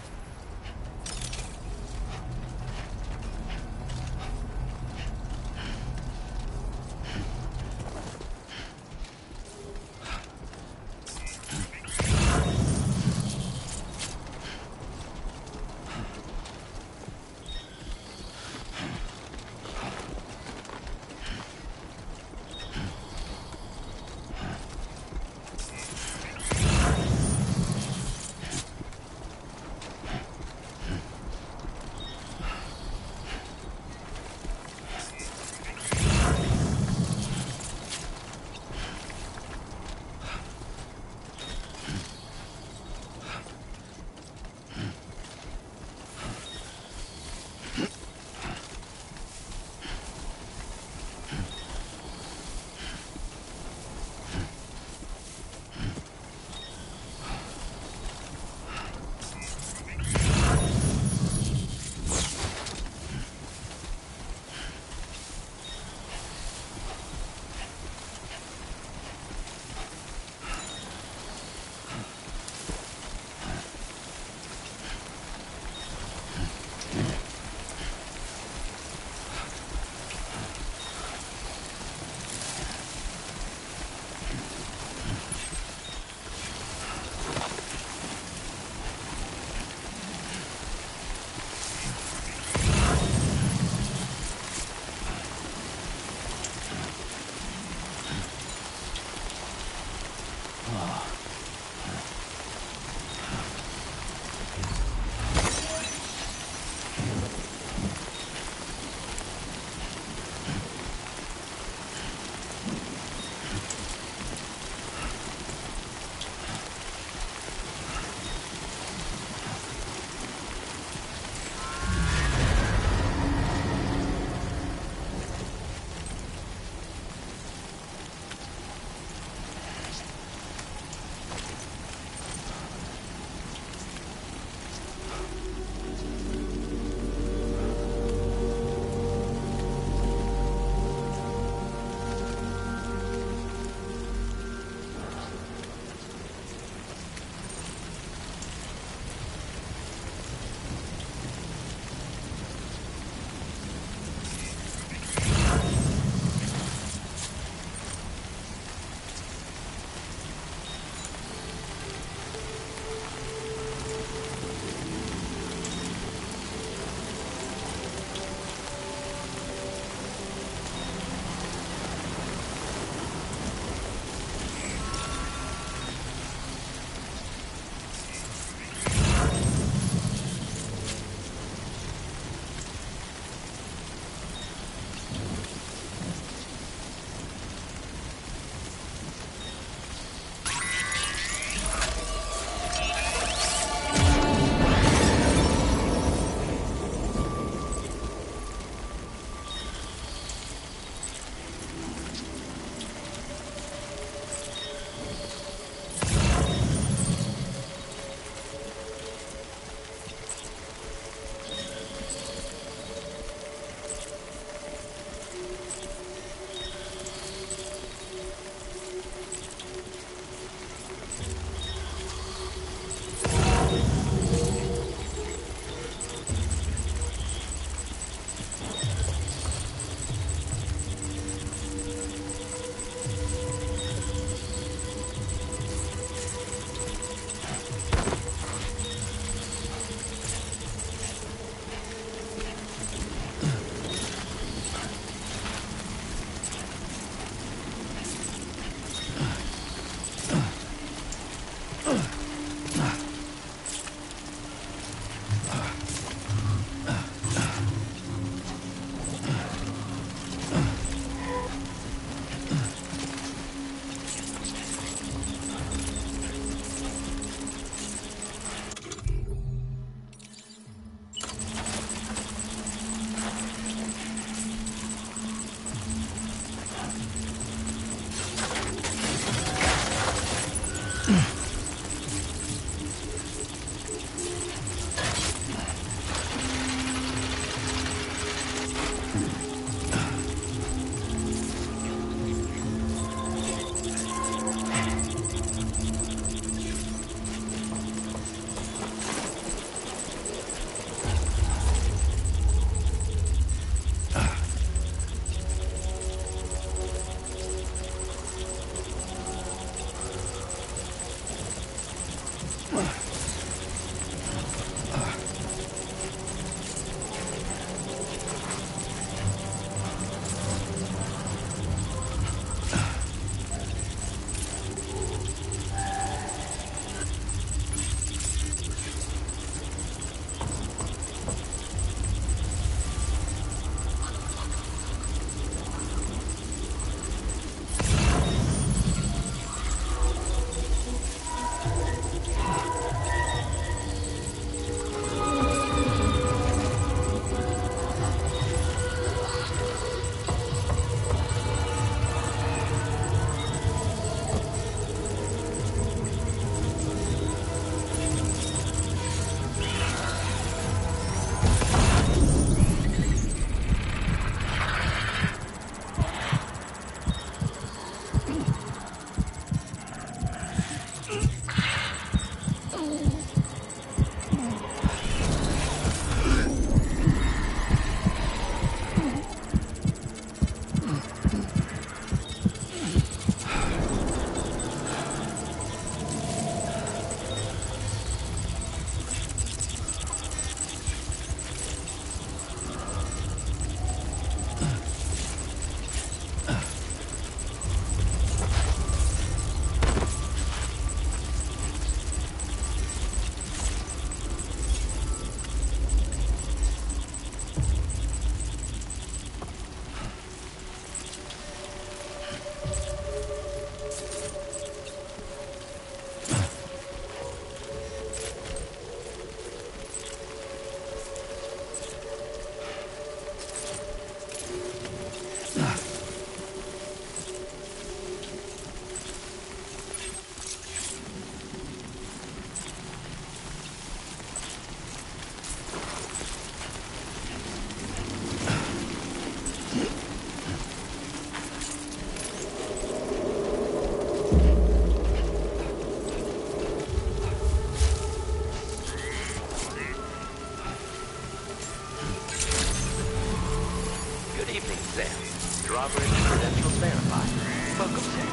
[SPEAKER 7] drawbridge credentials verified. Welcome, Sam.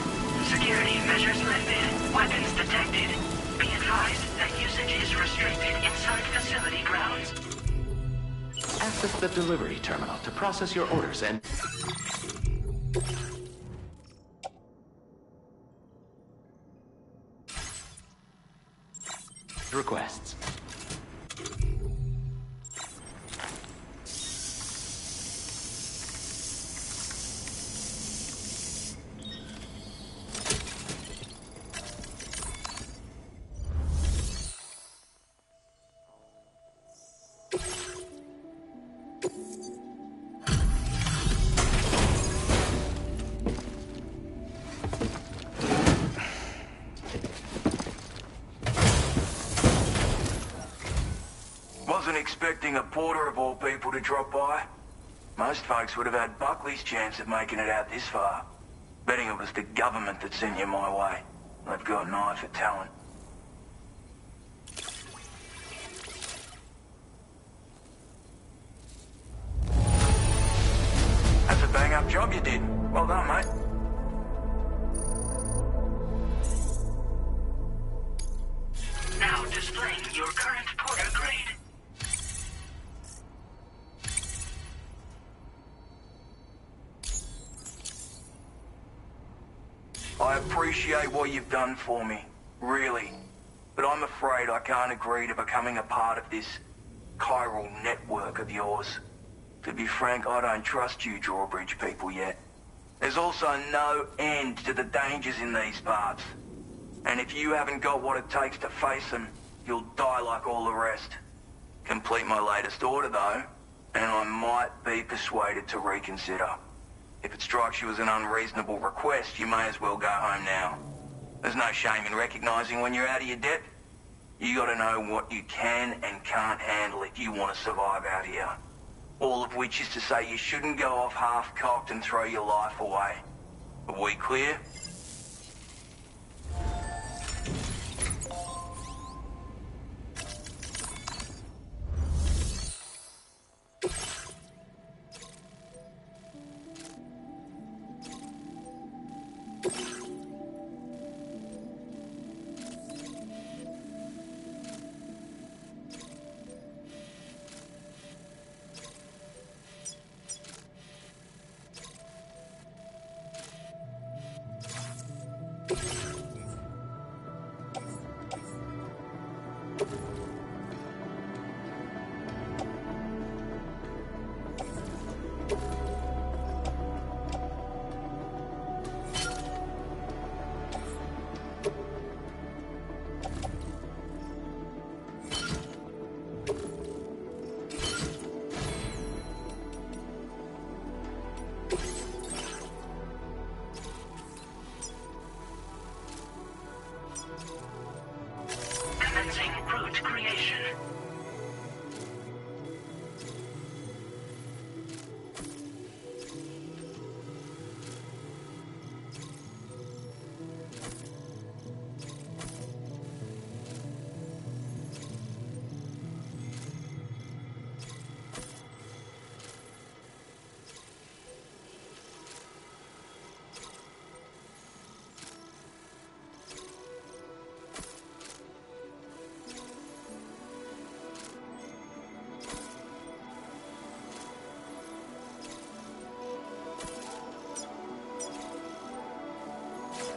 [SPEAKER 15] Security measures lifted. Weapons detected. Be advised that usage is restricted inside facility grounds.
[SPEAKER 7] Access the delivery terminal to process your orders and... requests.
[SPEAKER 17] Wasn't expecting a porter of all people to drop by. Most folks would have had Buckley's chance of making it out this far. Betting it was the government that sent you my way. They've got an eye for talent. That's a bang-up job you did. Well done, mate.
[SPEAKER 15] Now displaying your current porter grade.
[SPEAKER 17] I appreciate what you've done for me, really. But I'm afraid I can't agree to becoming a part of this chiral network of yours. To be frank, I don't trust you drawbridge people yet. There's also no end to the dangers in these parts. And if you haven't got what it takes to face them, you'll die like all the rest. Complete my latest order, though, and I might be persuaded to reconsider. If it strikes you as an unreasonable request, you may as well go home now. There's no shame in recognizing when you're out of your depth. You gotta know what you can and can't handle if you want to survive out here. All of which is to say you shouldn't go off half-cocked and throw your life away. Are we clear?
[SPEAKER 15] Commencing route creation.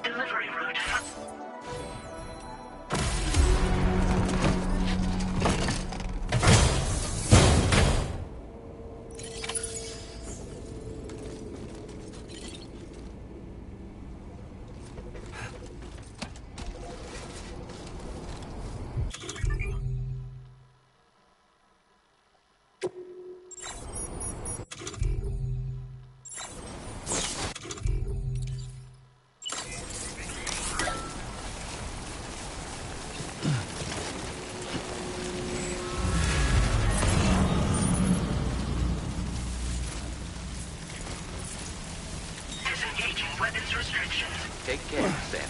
[SPEAKER 15] Delivery route. Weapons restrictions.
[SPEAKER 7] Take care, Sam.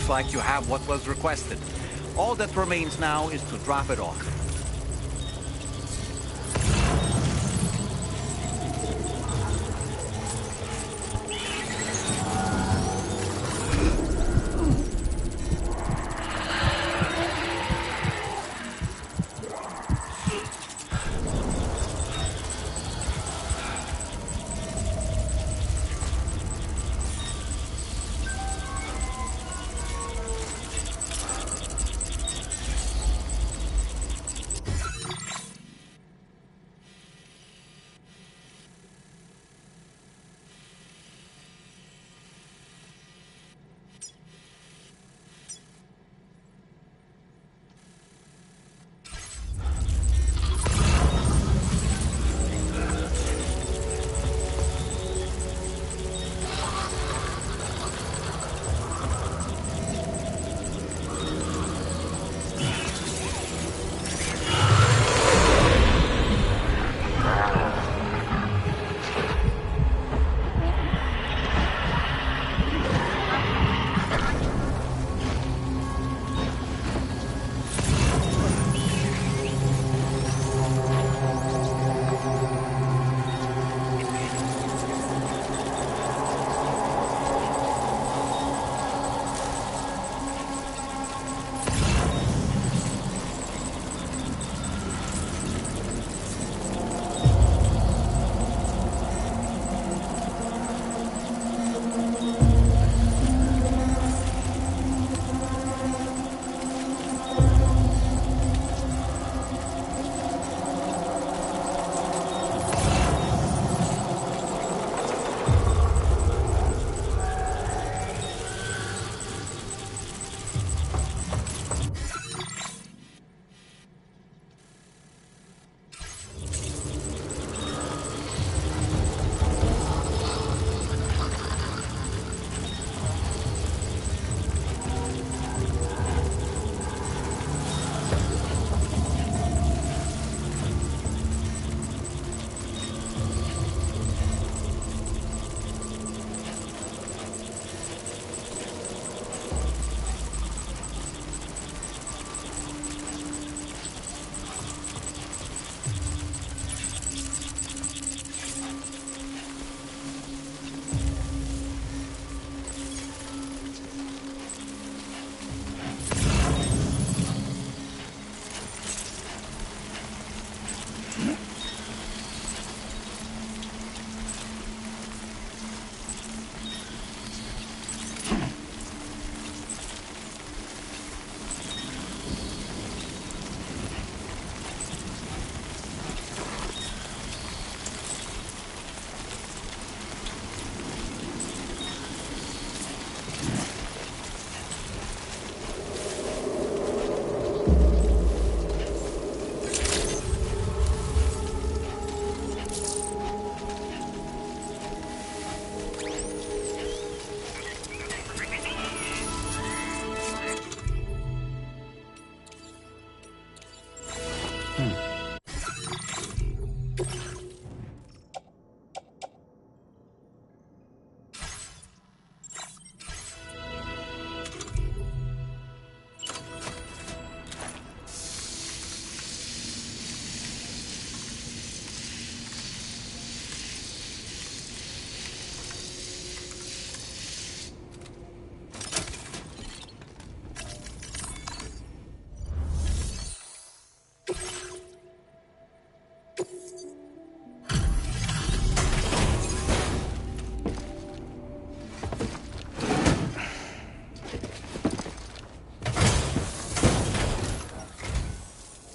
[SPEAKER 4] Looks like you have what was requested. All that remains now is to drop it off.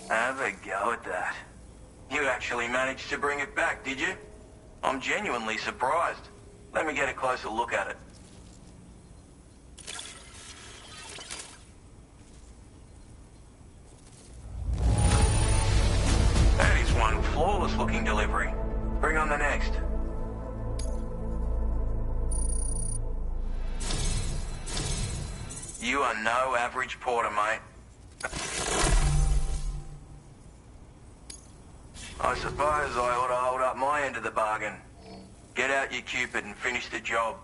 [SPEAKER 17] Have a go at that. You actually managed to bring it back, did you? I'm genuinely surprised. Let me get a closer look at it. That is one flawless looking delivery. Bring on the next. You are no average porter, mate. I suppose I ought to hold up my end of the bargain. Get out your Cupid and finish the job.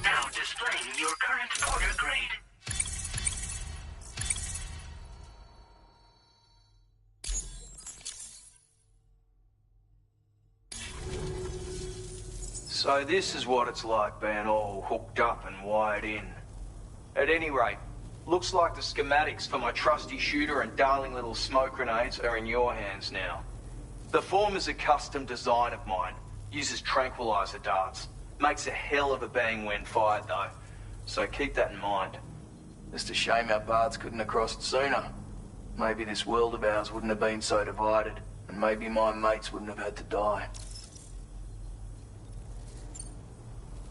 [SPEAKER 15] Now displaying your current order grade.
[SPEAKER 17] So this is what it's like being all hooked up and wired in. At any rate, looks like the schematics for my trusty shooter and darling little smoke grenades are in your hands now. The form is a custom design of mine. Uses tranquilizer darts. Makes a hell of a bang when fired though. So keep that in mind. Just a shame our paths couldn't have crossed sooner. Maybe this world of ours wouldn't have been so divided. And maybe my mates wouldn't have had to die.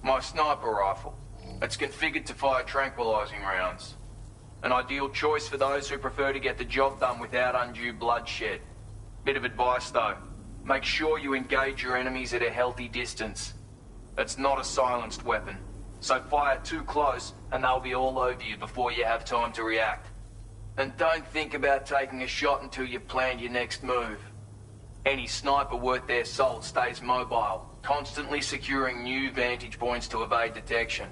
[SPEAKER 17] My sniper rifle. It's configured to fire tranquilizing rounds. An ideal choice for those who prefer to get the job done without undue bloodshed. Bit of advice though. Make sure you engage your enemies at a healthy distance. It's not a silenced weapon, so fire too close and they'll be all over you before you have time to react. And don't think about taking a shot until you've planned your next move. Any sniper worth their salt stays mobile, constantly securing new vantage points to evade detection.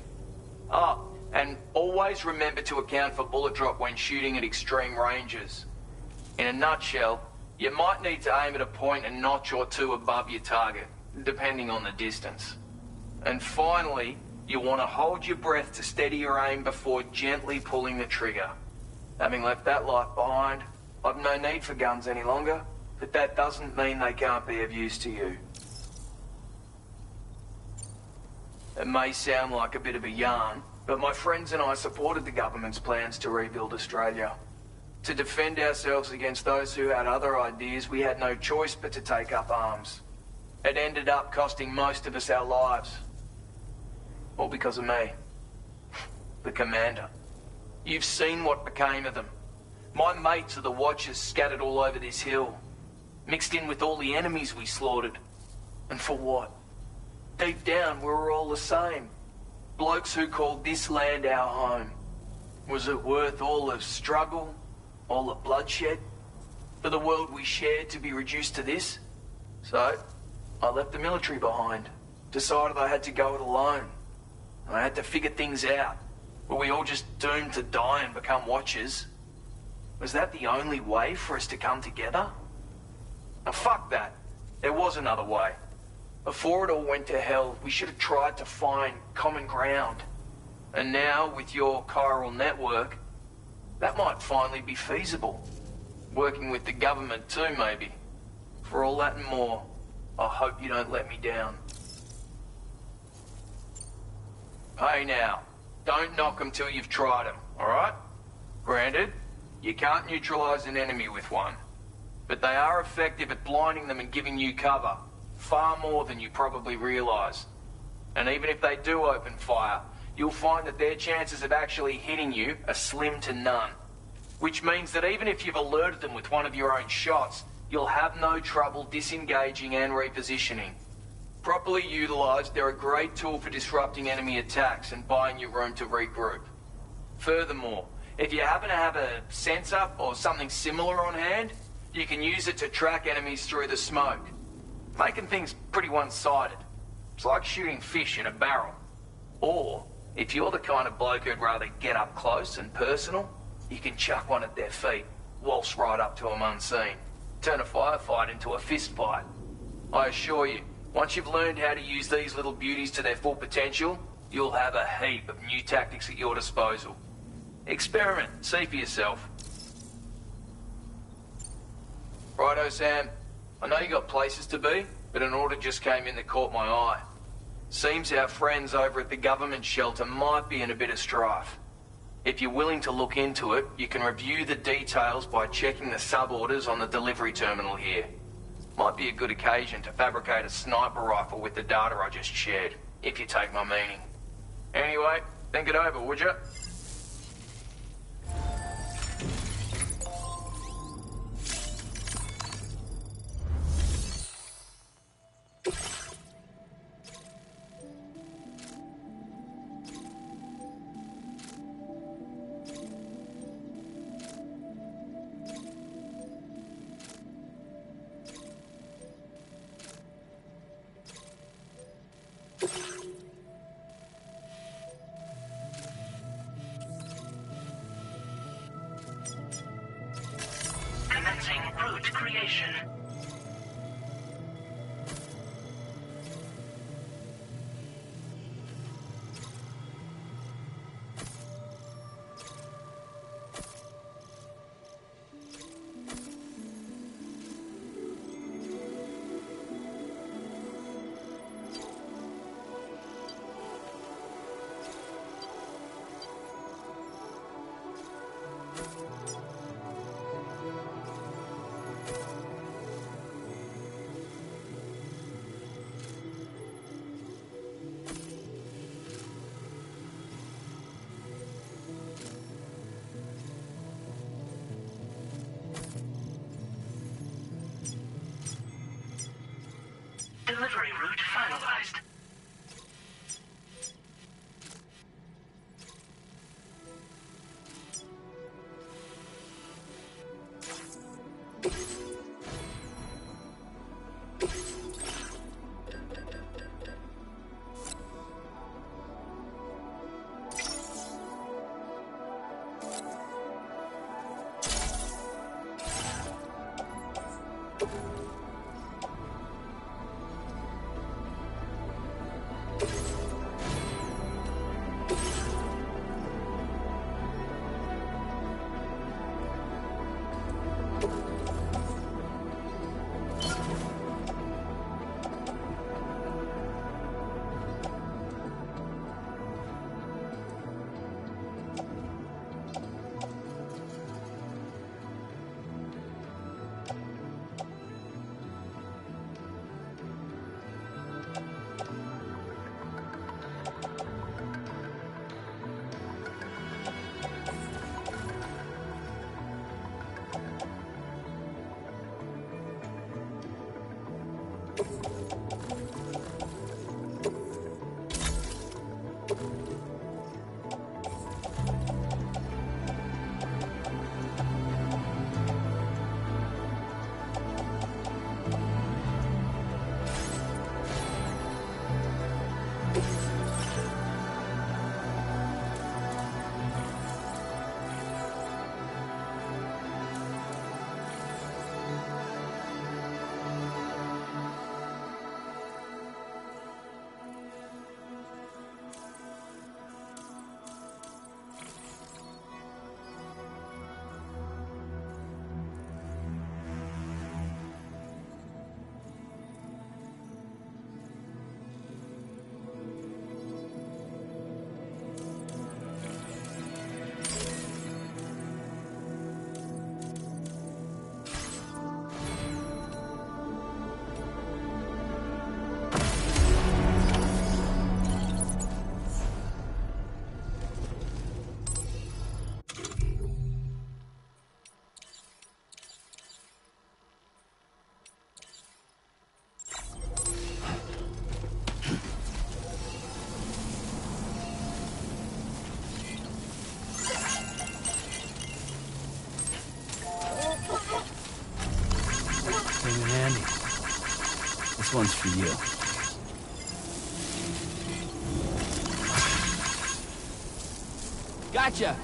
[SPEAKER 17] Oh, and always remember to account for bullet drop when shooting at extreme ranges. In a nutshell, you might need to aim at a point a notch or two above your target, depending on the distance. And finally, you want to hold your breath to steady your aim before gently pulling the trigger. Having left that life behind, I've no need for guns any longer, but that doesn't mean they can't be of use to you. It may sound like a bit of a yarn, but my friends and I supported the government's plans to rebuild Australia. To defend ourselves against those who had other ideas, we had no choice but to take up arms. It ended up costing most of us our lives. All because of me. The commander. You've seen what became of them. My mates are the Watchers scattered all over this hill. Mixed in with all the enemies we slaughtered. And for what? Deep down, we were all the same. Blokes who called this land our home. Was it worth all the struggle? All the bloodshed? For the world we shared to be reduced to this? So, I left the military behind. Decided I had to go it alone. I had to figure things out. Were we all just doomed to die and become Watchers? Was that the only way for us to come together? Now fuck that. There was another way. Before it all went to hell, we should have tried to find common ground. And now, with your chiral network, that might finally be feasible. Working with the government too, maybe. For all that and more, I hope you don't let me down. Hey now, don't knock them till you've tried them, alright? Granted, you can't neutralize an enemy with one. But they are effective at blinding them and giving you cover. Far more than you probably realize. And even if they do open fire, you'll find that their chances of actually hitting you are slim to none. Which means that even if you've alerted them with one of your own shots, you'll have no trouble disengaging and repositioning. Properly utilized, they're a great tool for disrupting enemy attacks and buying you room to regroup. Furthermore, if you happen to have a sensor or something similar on hand, you can use it to track enemies through the smoke. Making things pretty one-sided. It's like shooting fish in a barrel. Or, if you're the kind of bloke who'd rather get up close and personal, you can chuck one at their feet, waltz right up to them unseen. Turn a firefight into a fist fight. I assure you, once you've learned how to use these little beauties to their full potential, you'll have a heap of new tactics at your disposal. Experiment, see for yourself. Righto, Sam. I know you got places to be, but an order just came in that caught my eye. Seems our friends over at the government shelter might be in a bit of strife. If you're willing to look into it, you can review the details by checking the sub-orders on the delivery terminal here. Might be a good occasion to fabricate a sniper rifle with the data I just shared, if you take my meaning. Anyway, Think it over, would you?
[SPEAKER 15] Commencing route creation. Delivery route finalized.
[SPEAKER 2] Came in handy. This one's for you. Gotcha!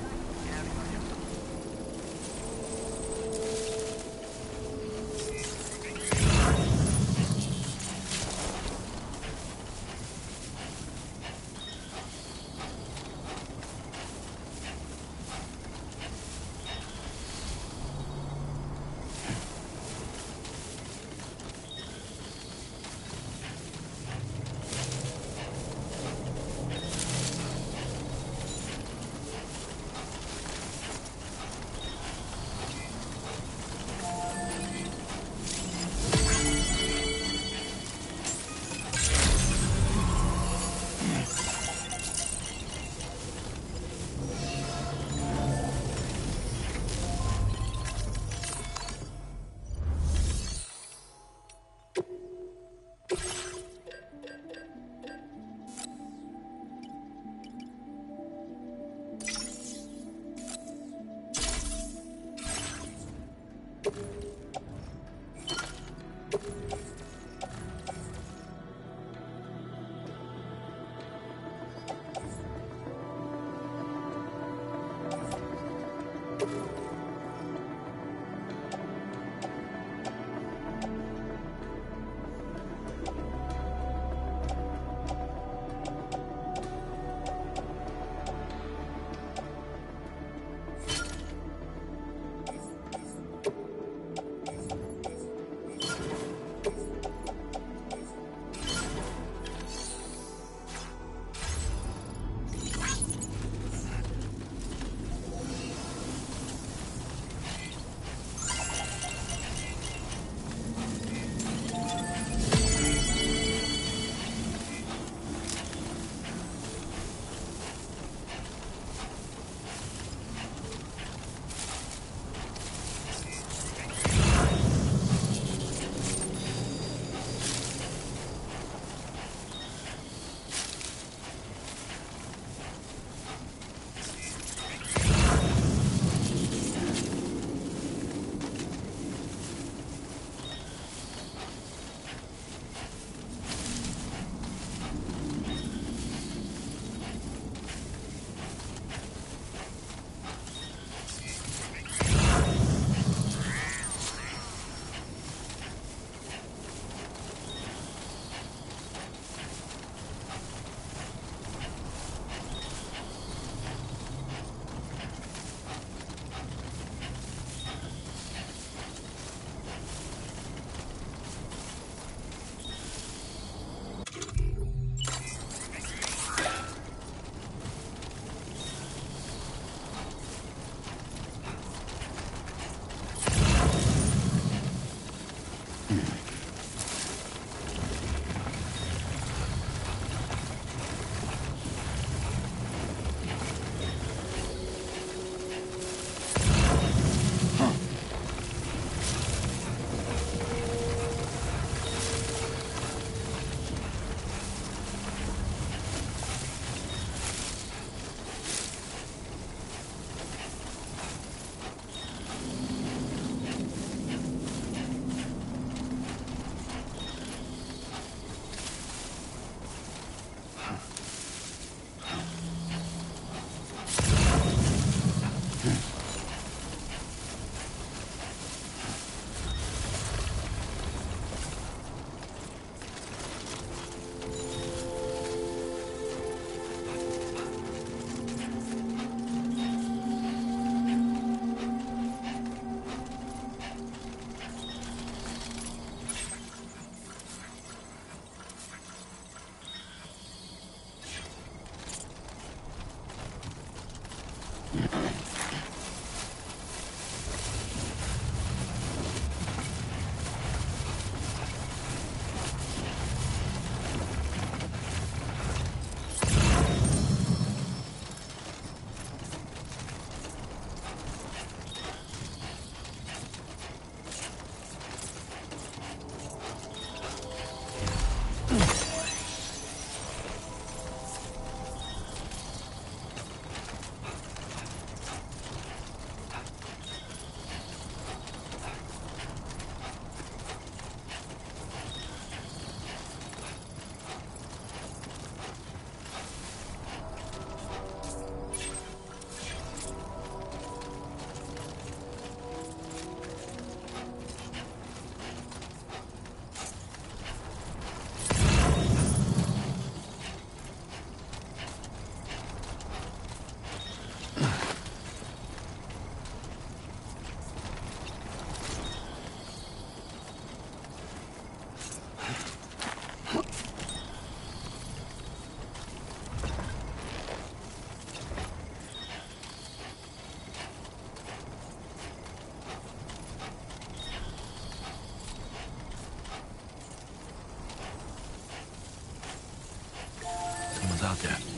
[SPEAKER 2] out there.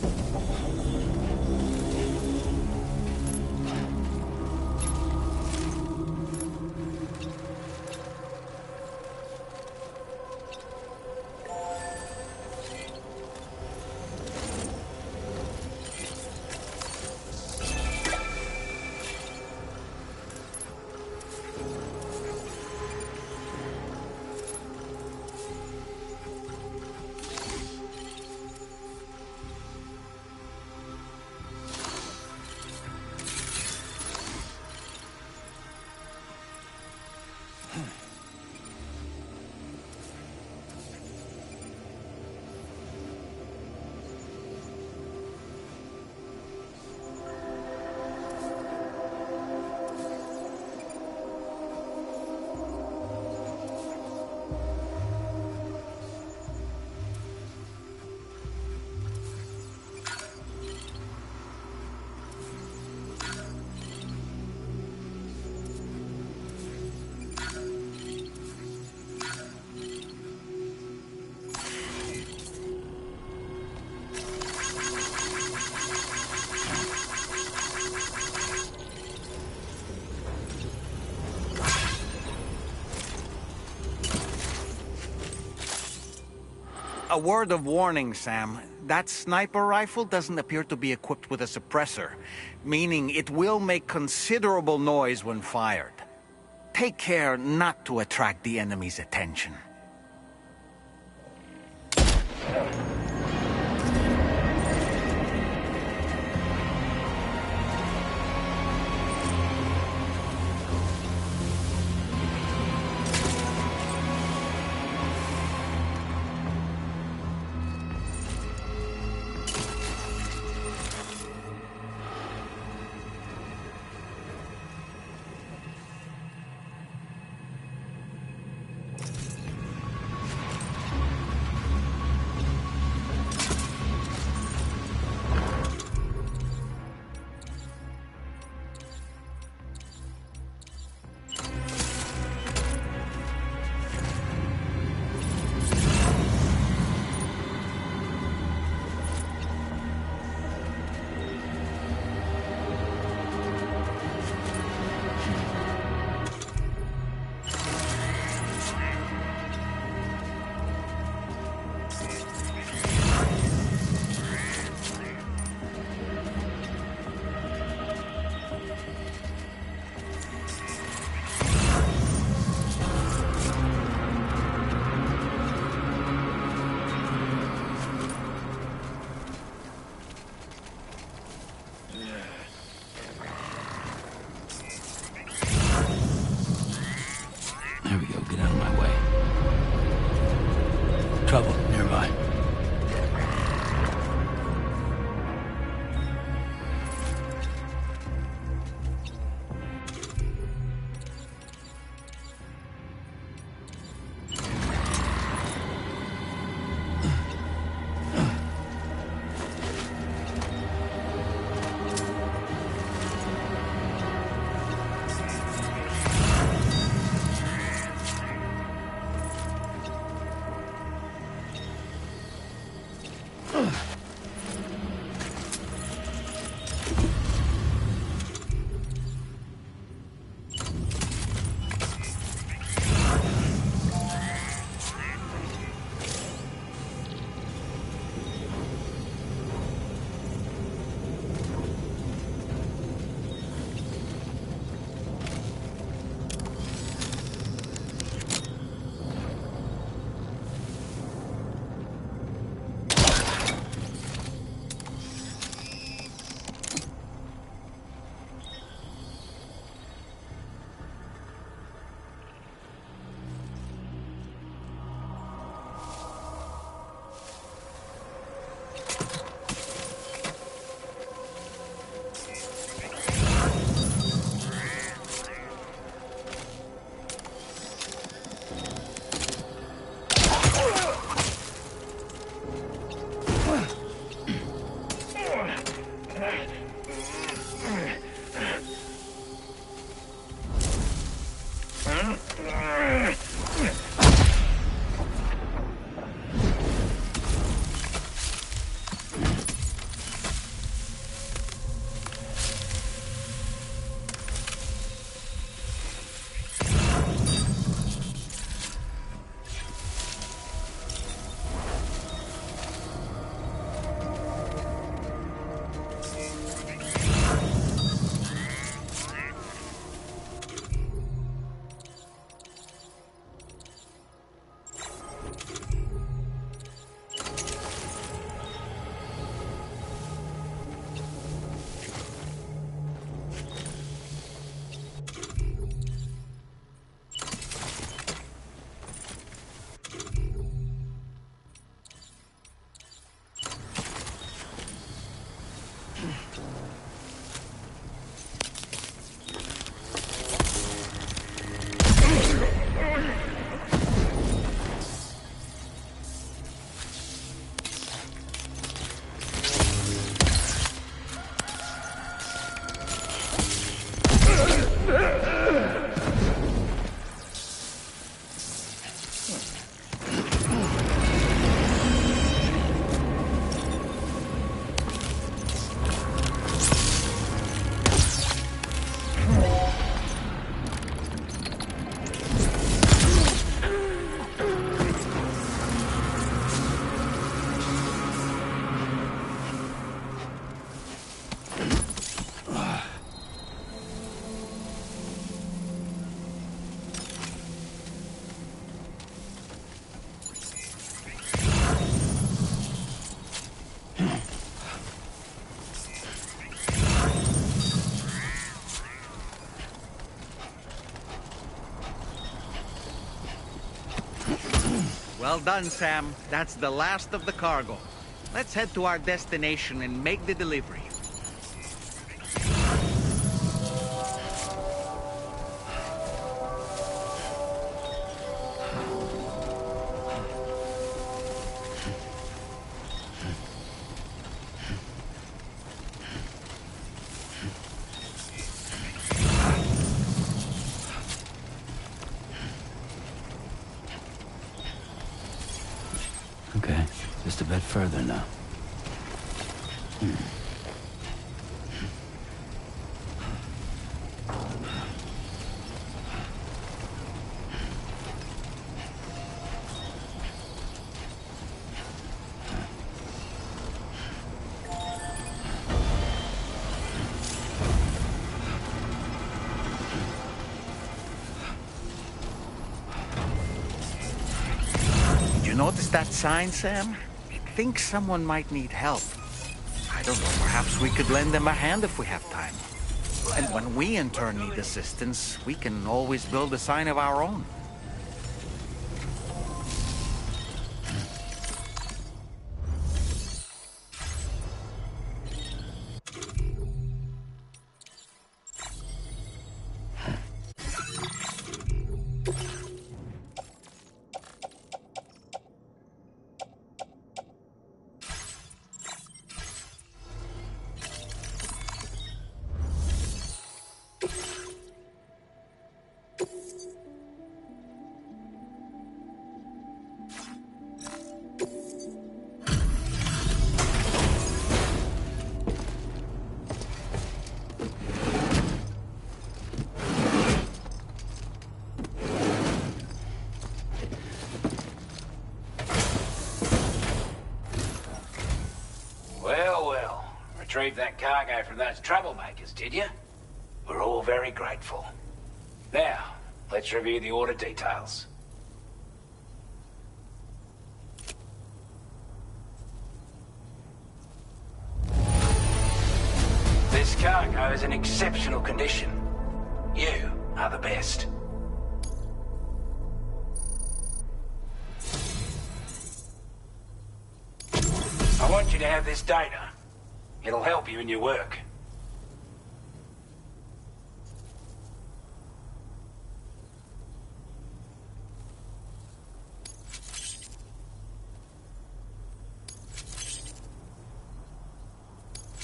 [SPEAKER 4] A word of warning, Sam. That sniper rifle doesn't appear to be equipped with a suppressor, meaning it will make considerable noise when fired. Take care not to attract the enemy's attention. Well done, Sam. That's the last of the cargo. Let's head to our destination and make the delivery.
[SPEAKER 2] Okay, just a bit further now.
[SPEAKER 4] You notice that sign, Sam? It thinks someone might need help. I don't know, perhaps we could lend them a hand if we have time. And when we in turn need assistance, we can always build a sign of our own.
[SPEAKER 16] Retrieved that cargo from those troublemakers, did you? We're all very grateful. Now, let's review the order details. This cargo is in exceptional condition. You are the best. I want you to have this data. It'll help you in your work.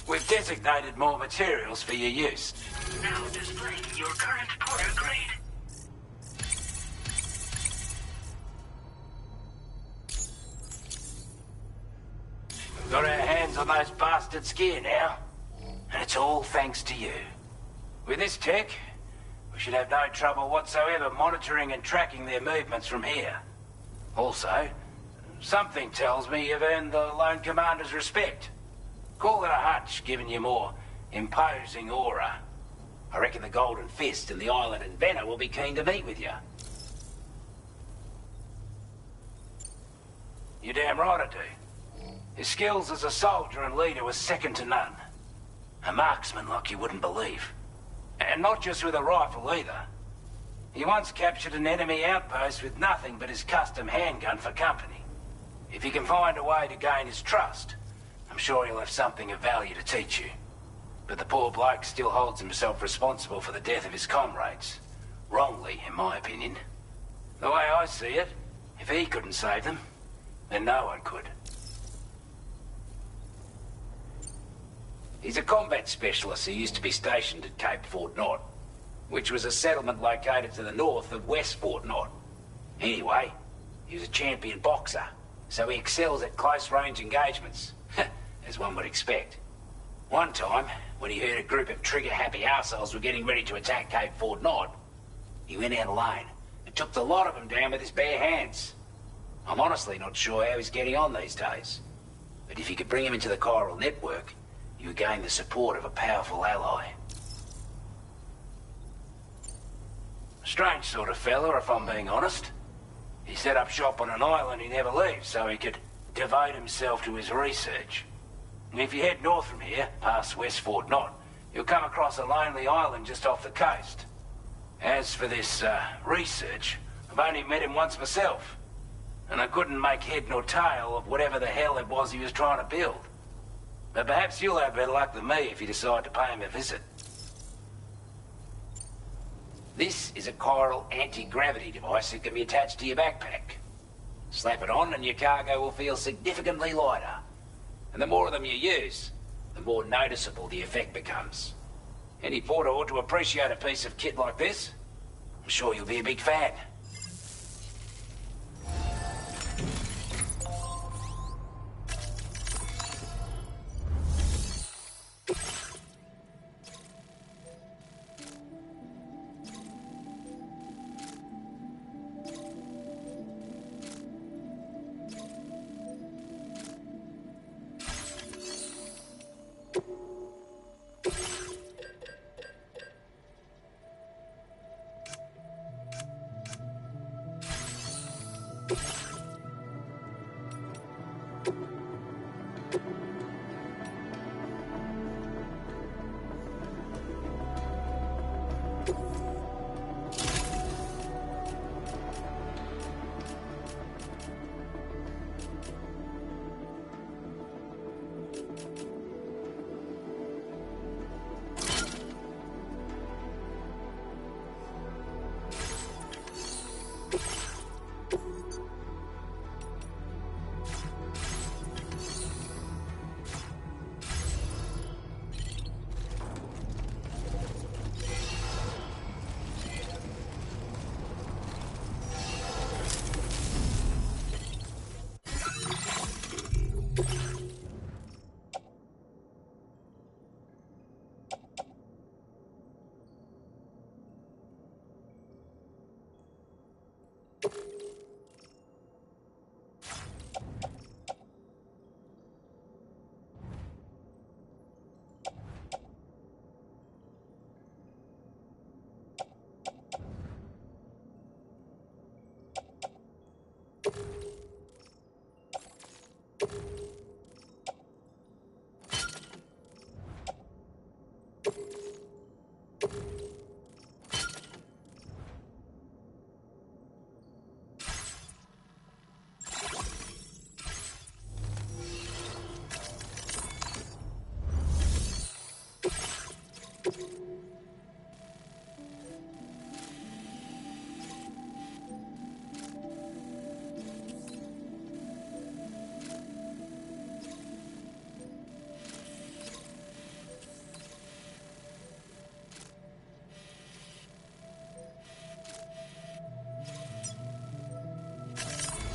[SPEAKER 16] We've designated more materials for your use.
[SPEAKER 15] Now displaying your current porter grade.
[SPEAKER 16] We've got our hands on those bastards' gear now. And it's all thanks to you. With this tech, we should have no trouble whatsoever monitoring and tracking their movements from here. Also, something tells me you've earned the Lone Commander's respect. Call it a hunch, giving you more imposing aura. I reckon the Golden Fist and the Island Inventor will be keen to meet with you. You're damn right I do. His skills as a soldier and leader were second to none. A marksman like you wouldn't believe. And not just with a rifle either. He once captured an enemy outpost with nothing but his custom handgun for company. If you can find a way to gain his trust, I'm sure he'll have something of value to teach you. But the poor bloke still holds himself responsible for the death of his comrades. Wrongly, in my opinion. The way I see it, if he couldn't save them, then no one could. He's a combat specialist who used to be stationed at Cape Fort Knot, which was a settlement located to the north of West Fort Knot. Anyway, he was a champion boxer, so he excels at close-range engagements, as one would expect. One time, when he heard a group of trigger-happy arseholes were getting ready to attack Cape Fort Knot, he went out alone and took the lot of them down with his bare hands. I'm honestly not sure how he's getting on these days, but if you could bring him into the chiral network, you would gain the support of a powerful ally. Strange sort of fella, if I'm being honest. He set up shop on an island he never leaves so he could devote himself to his research. And if you head north from here, past West Fort Knot, you'll come across a lonely island just off the coast. As for this research, I've only met him once myself. and I couldn't make head nor tail of whatever the hell it was he was trying to build. But perhaps you'll have better luck than me if you decide to pay him a visit. This is a chiral anti-gravity device that can be attached to your backpack. Slap it on and your cargo will feel significantly lighter. And the more of them you use, the more noticeable the effect becomes. Any porter ought to appreciate a piece of kit like this. I'm sure you'll be a big fan.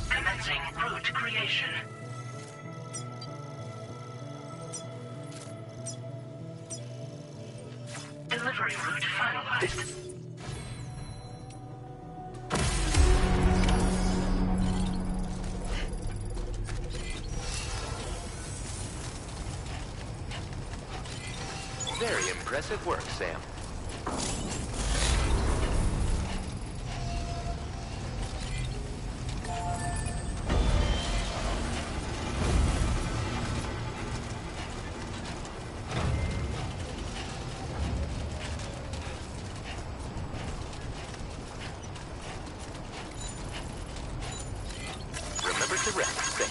[SPEAKER 15] Commencing route creation. Delivery route finalized.
[SPEAKER 7] Very impressive work, Sam. Remember to rest, Sam.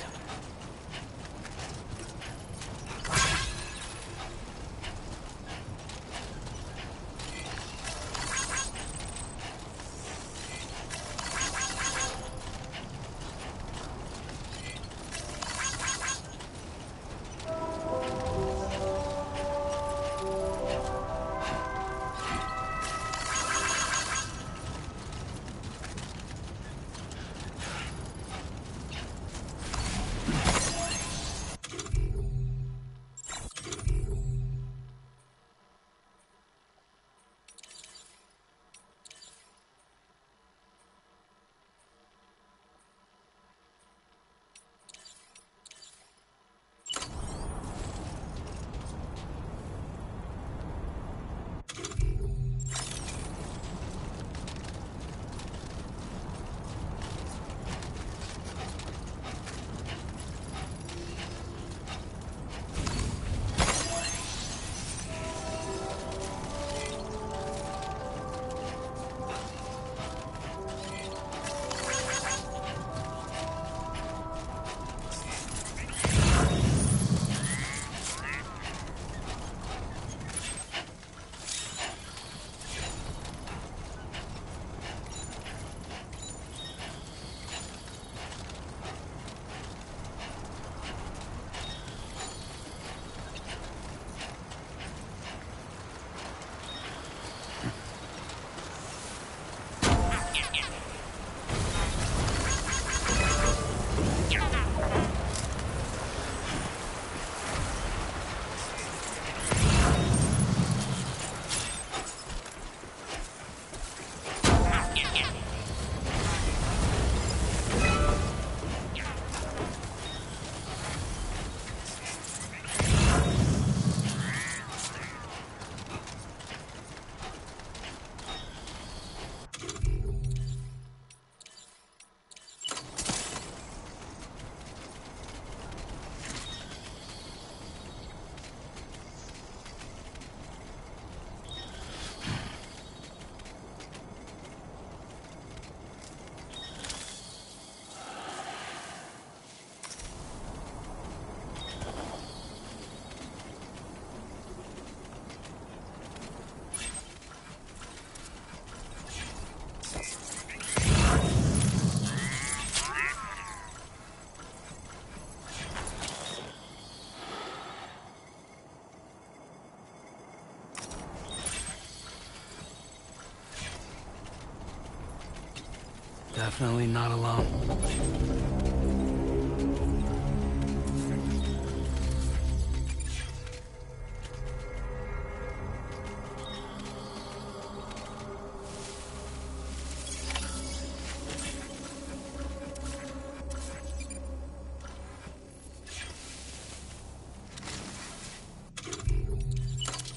[SPEAKER 2] definitely not alone.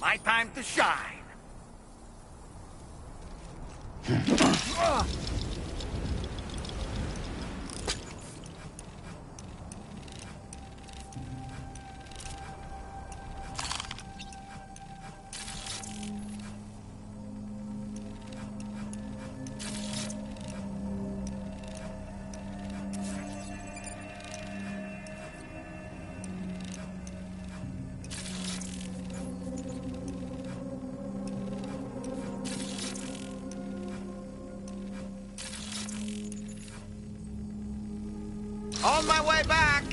[SPEAKER 4] My time to shine. On my way back!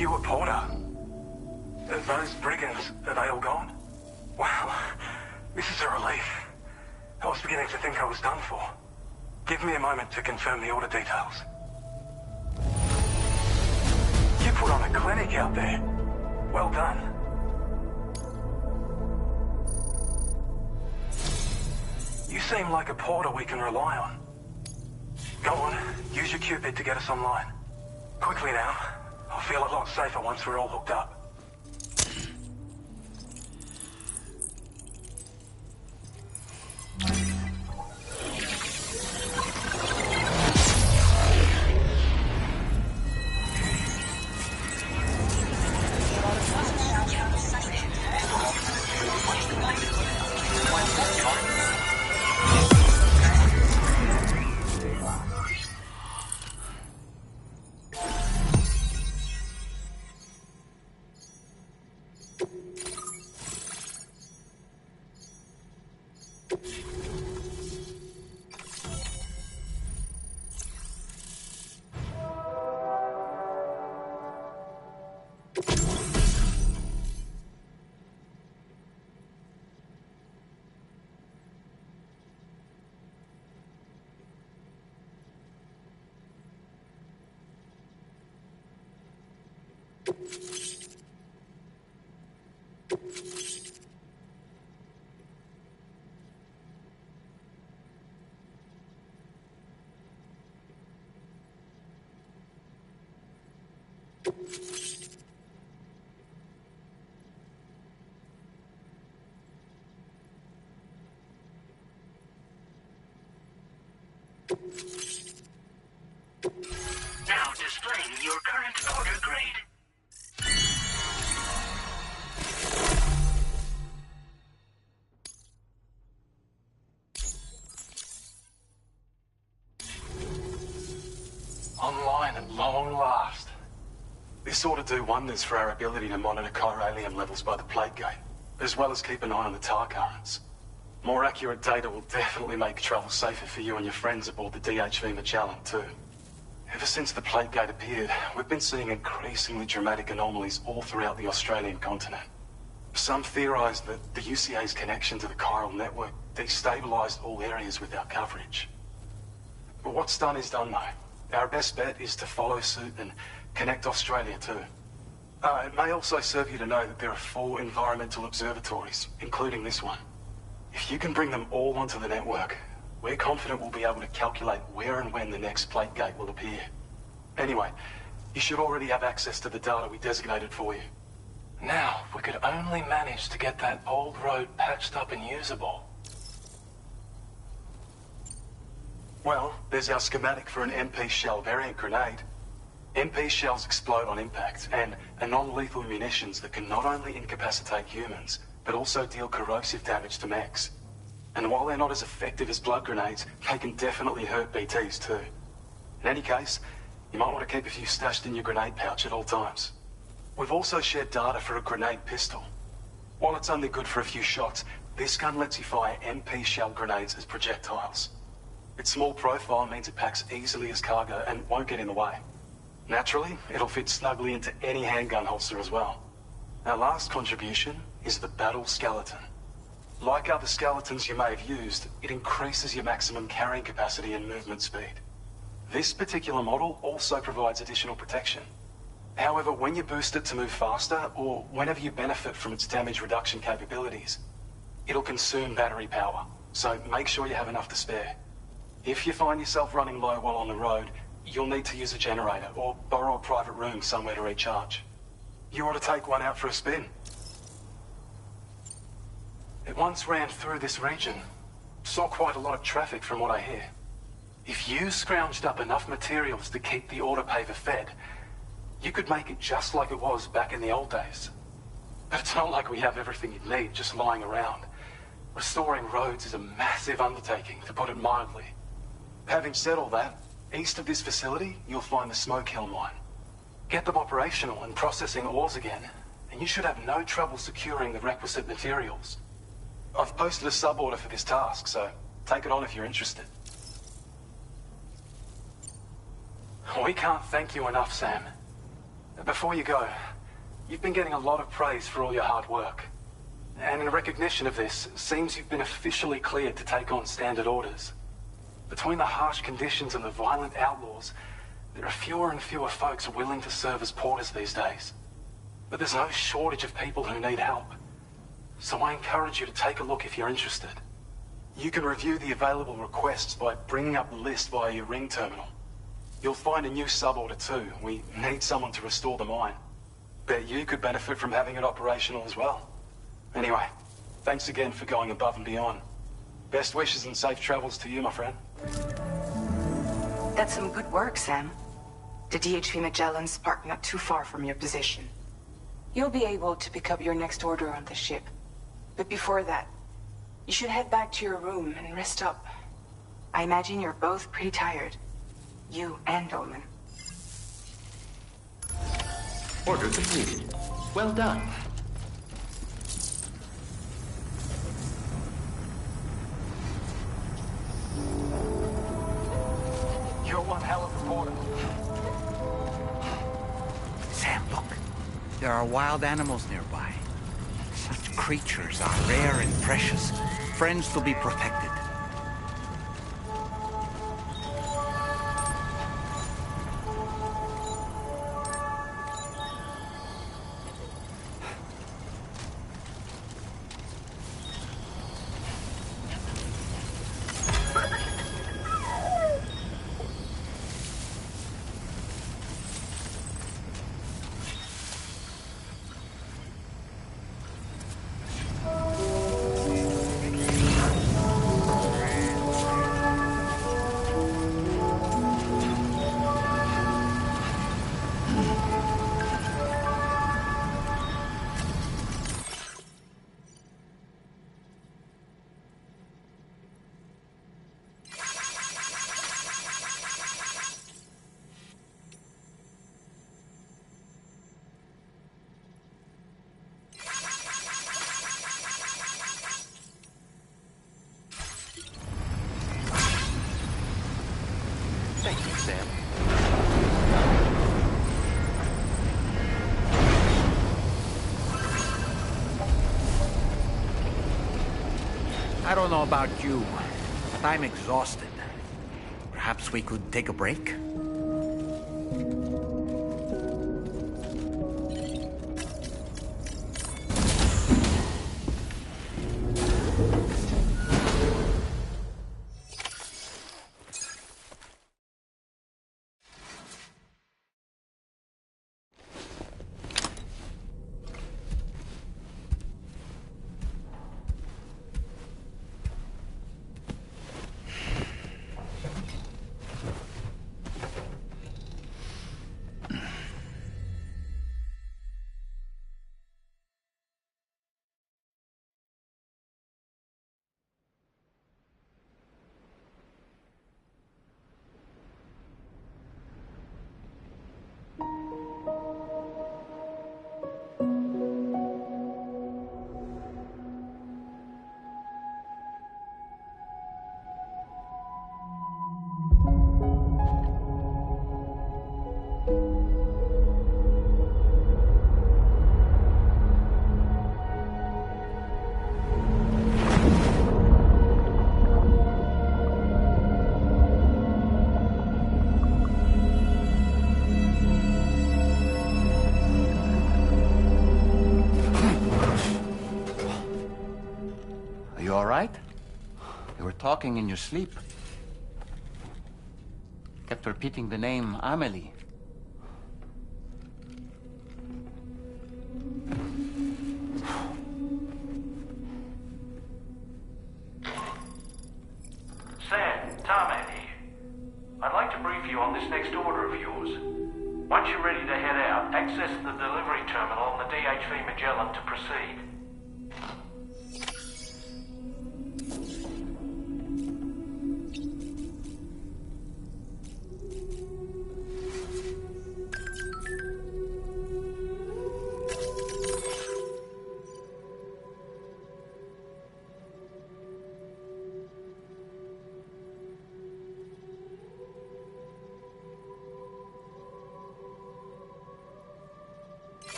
[SPEAKER 17] You a Porter? Those brigands, are they all gone? Wow, this is a relief. I was beginning to think I was done for. Give me a moment to confirm the order details. You put on a clinic out there. Well done. You seem like a Porter we can rely on. Go on, use your Cupid to get us online. Quickly now. I'll feel a lot safer once we're all hooked up.
[SPEAKER 15] Now displaying your current order grade.
[SPEAKER 18] Online at long last. This ought to do wonders for our ability to monitor chiralium levels by the plague gate, as well as keep an eye on the tar currents. More accurate data will definitely make travel safer for you and your friends aboard the DHV Magellan, too. Ever since the plague gate appeared, we've been seeing increasingly dramatic anomalies all throughout the Australian continent. Some theorize that the UCA's connection to the chiral network destabilized all areas with our coverage. But what's done is done, though. Our best bet is to follow suit and connect Australia, too. It may also serve you to know that there are 4 environmental observatories, including this one. If you can bring them all onto the network, we're confident we'll be able to calculate where and when the next plague gate will appear. Anyway, you should already have access to the data we designated for you.
[SPEAKER 3] Now, if we could only manage to get that old road patched up and usable.
[SPEAKER 18] Well, there's our schematic for an MP shell variant grenade. MP shells explode on impact, and are non-lethal munitions that can not only incapacitate humans, but also deal corrosive damage to mechs. And while they're not as effective as blood grenades, they can definitely hurt BTs too. In any case, you might want to keep a few stashed in your grenade pouch at all times. We've also shared data for a grenade pistol. While it's only good for a few shots, this gun lets you fire MP shell grenades as projectiles. Its small profile means it packs easily as cargo and won't get in the way. Naturally, it'll fit snugly into any handgun holster as well. Our last contribution is the battle skeleton. Like other skeletons you may have used, it increases your maximum carrying capacity and movement speed. This particular model also provides additional protection. However, when you boost it to move faster, or whenever you benefit from its damage reduction capabilities, it'll consume battery power, so make sure you have enough to spare. If you find yourself running low while on the road, you'll need to use a generator or borrow a private room somewhere to recharge. You ought to take one out for a spin. It once ran through this region. Saw quite a lot of traffic from what I hear. If you scrounged up enough materials to keep the autopaver fed, you could make it just like it was back in the old days. But it's not like we have everything you'd need just lying around. Restoring roads is a massive undertaking, to put it mildly. Having said all that, east of this facility, you'll find the Smoke Hill mine. Get them operational and processing ores again, and you should have no trouble securing the requisite materials. I've posted a sub-order for this task, so take it on if you're interested. We can't thank you enough, Sam. Before you go, you've been getting a lot of praise for all your hard work. And in recognition of this, it seems you've been officially cleared to take on standard orders. Between the harsh conditions and the violent outlaws, there are fewer and fewer folks willing to serve as porters these days. But there's no shortage of people who need help. So I encourage you to take a look if you're interested. You can review the available requests by bringing up the list via your ring terminal. You'll find a new sub-order too. We need someone to restore the mine. Bet you could benefit from having it operational as well. Anyway, thanks again for going above and beyond. Best wishes and safe travels to you, my friend.
[SPEAKER 1] That's some good work, Sam. The DHV Magellan's parked not too far from your position. You'll be able to pick up your next order on the ship. But before that, you should head back to your room and rest up. I imagine you're both pretty tired. You and Olin.
[SPEAKER 7] Order completed. Well done.
[SPEAKER 18] You're one hell of a porter.
[SPEAKER 6] Sam, look. There are wild animals nearby. Such creatures are rare and precious. Friends to be protected.
[SPEAKER 7] Thank you, Sam.
[SPEAKER 6] I don't know about you, but I'm exhausted. Perhaps we could take a break?
[SPEAKER 4] You all right? You were talking in your sleep. Kept repeating the name Amelie.
[SPEAKER 19] Sam, Tarman here. I'd like to brief you on this next order of yours. Once you're ready to head out, access the delivery terminal on the DHV Magellan to proceed.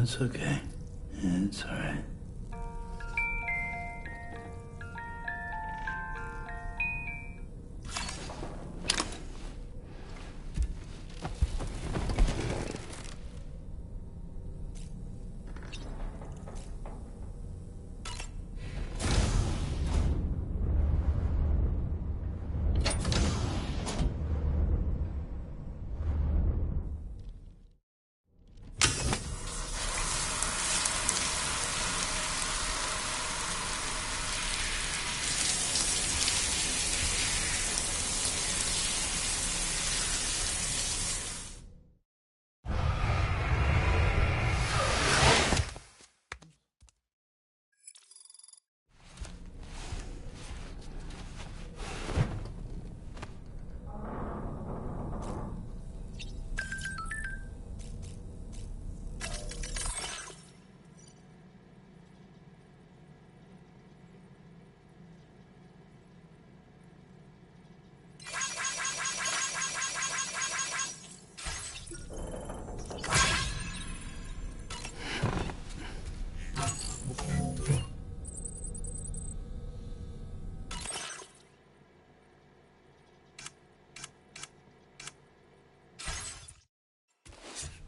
[SPEAKER 2] it's okay. It's alright.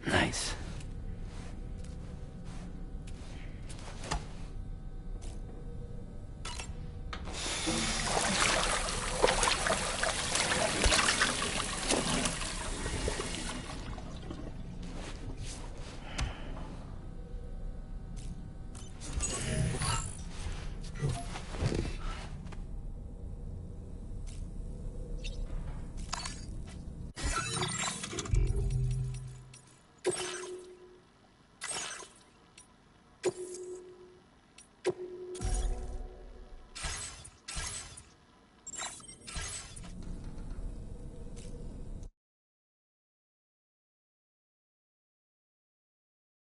[SPEAKER 2] Nice.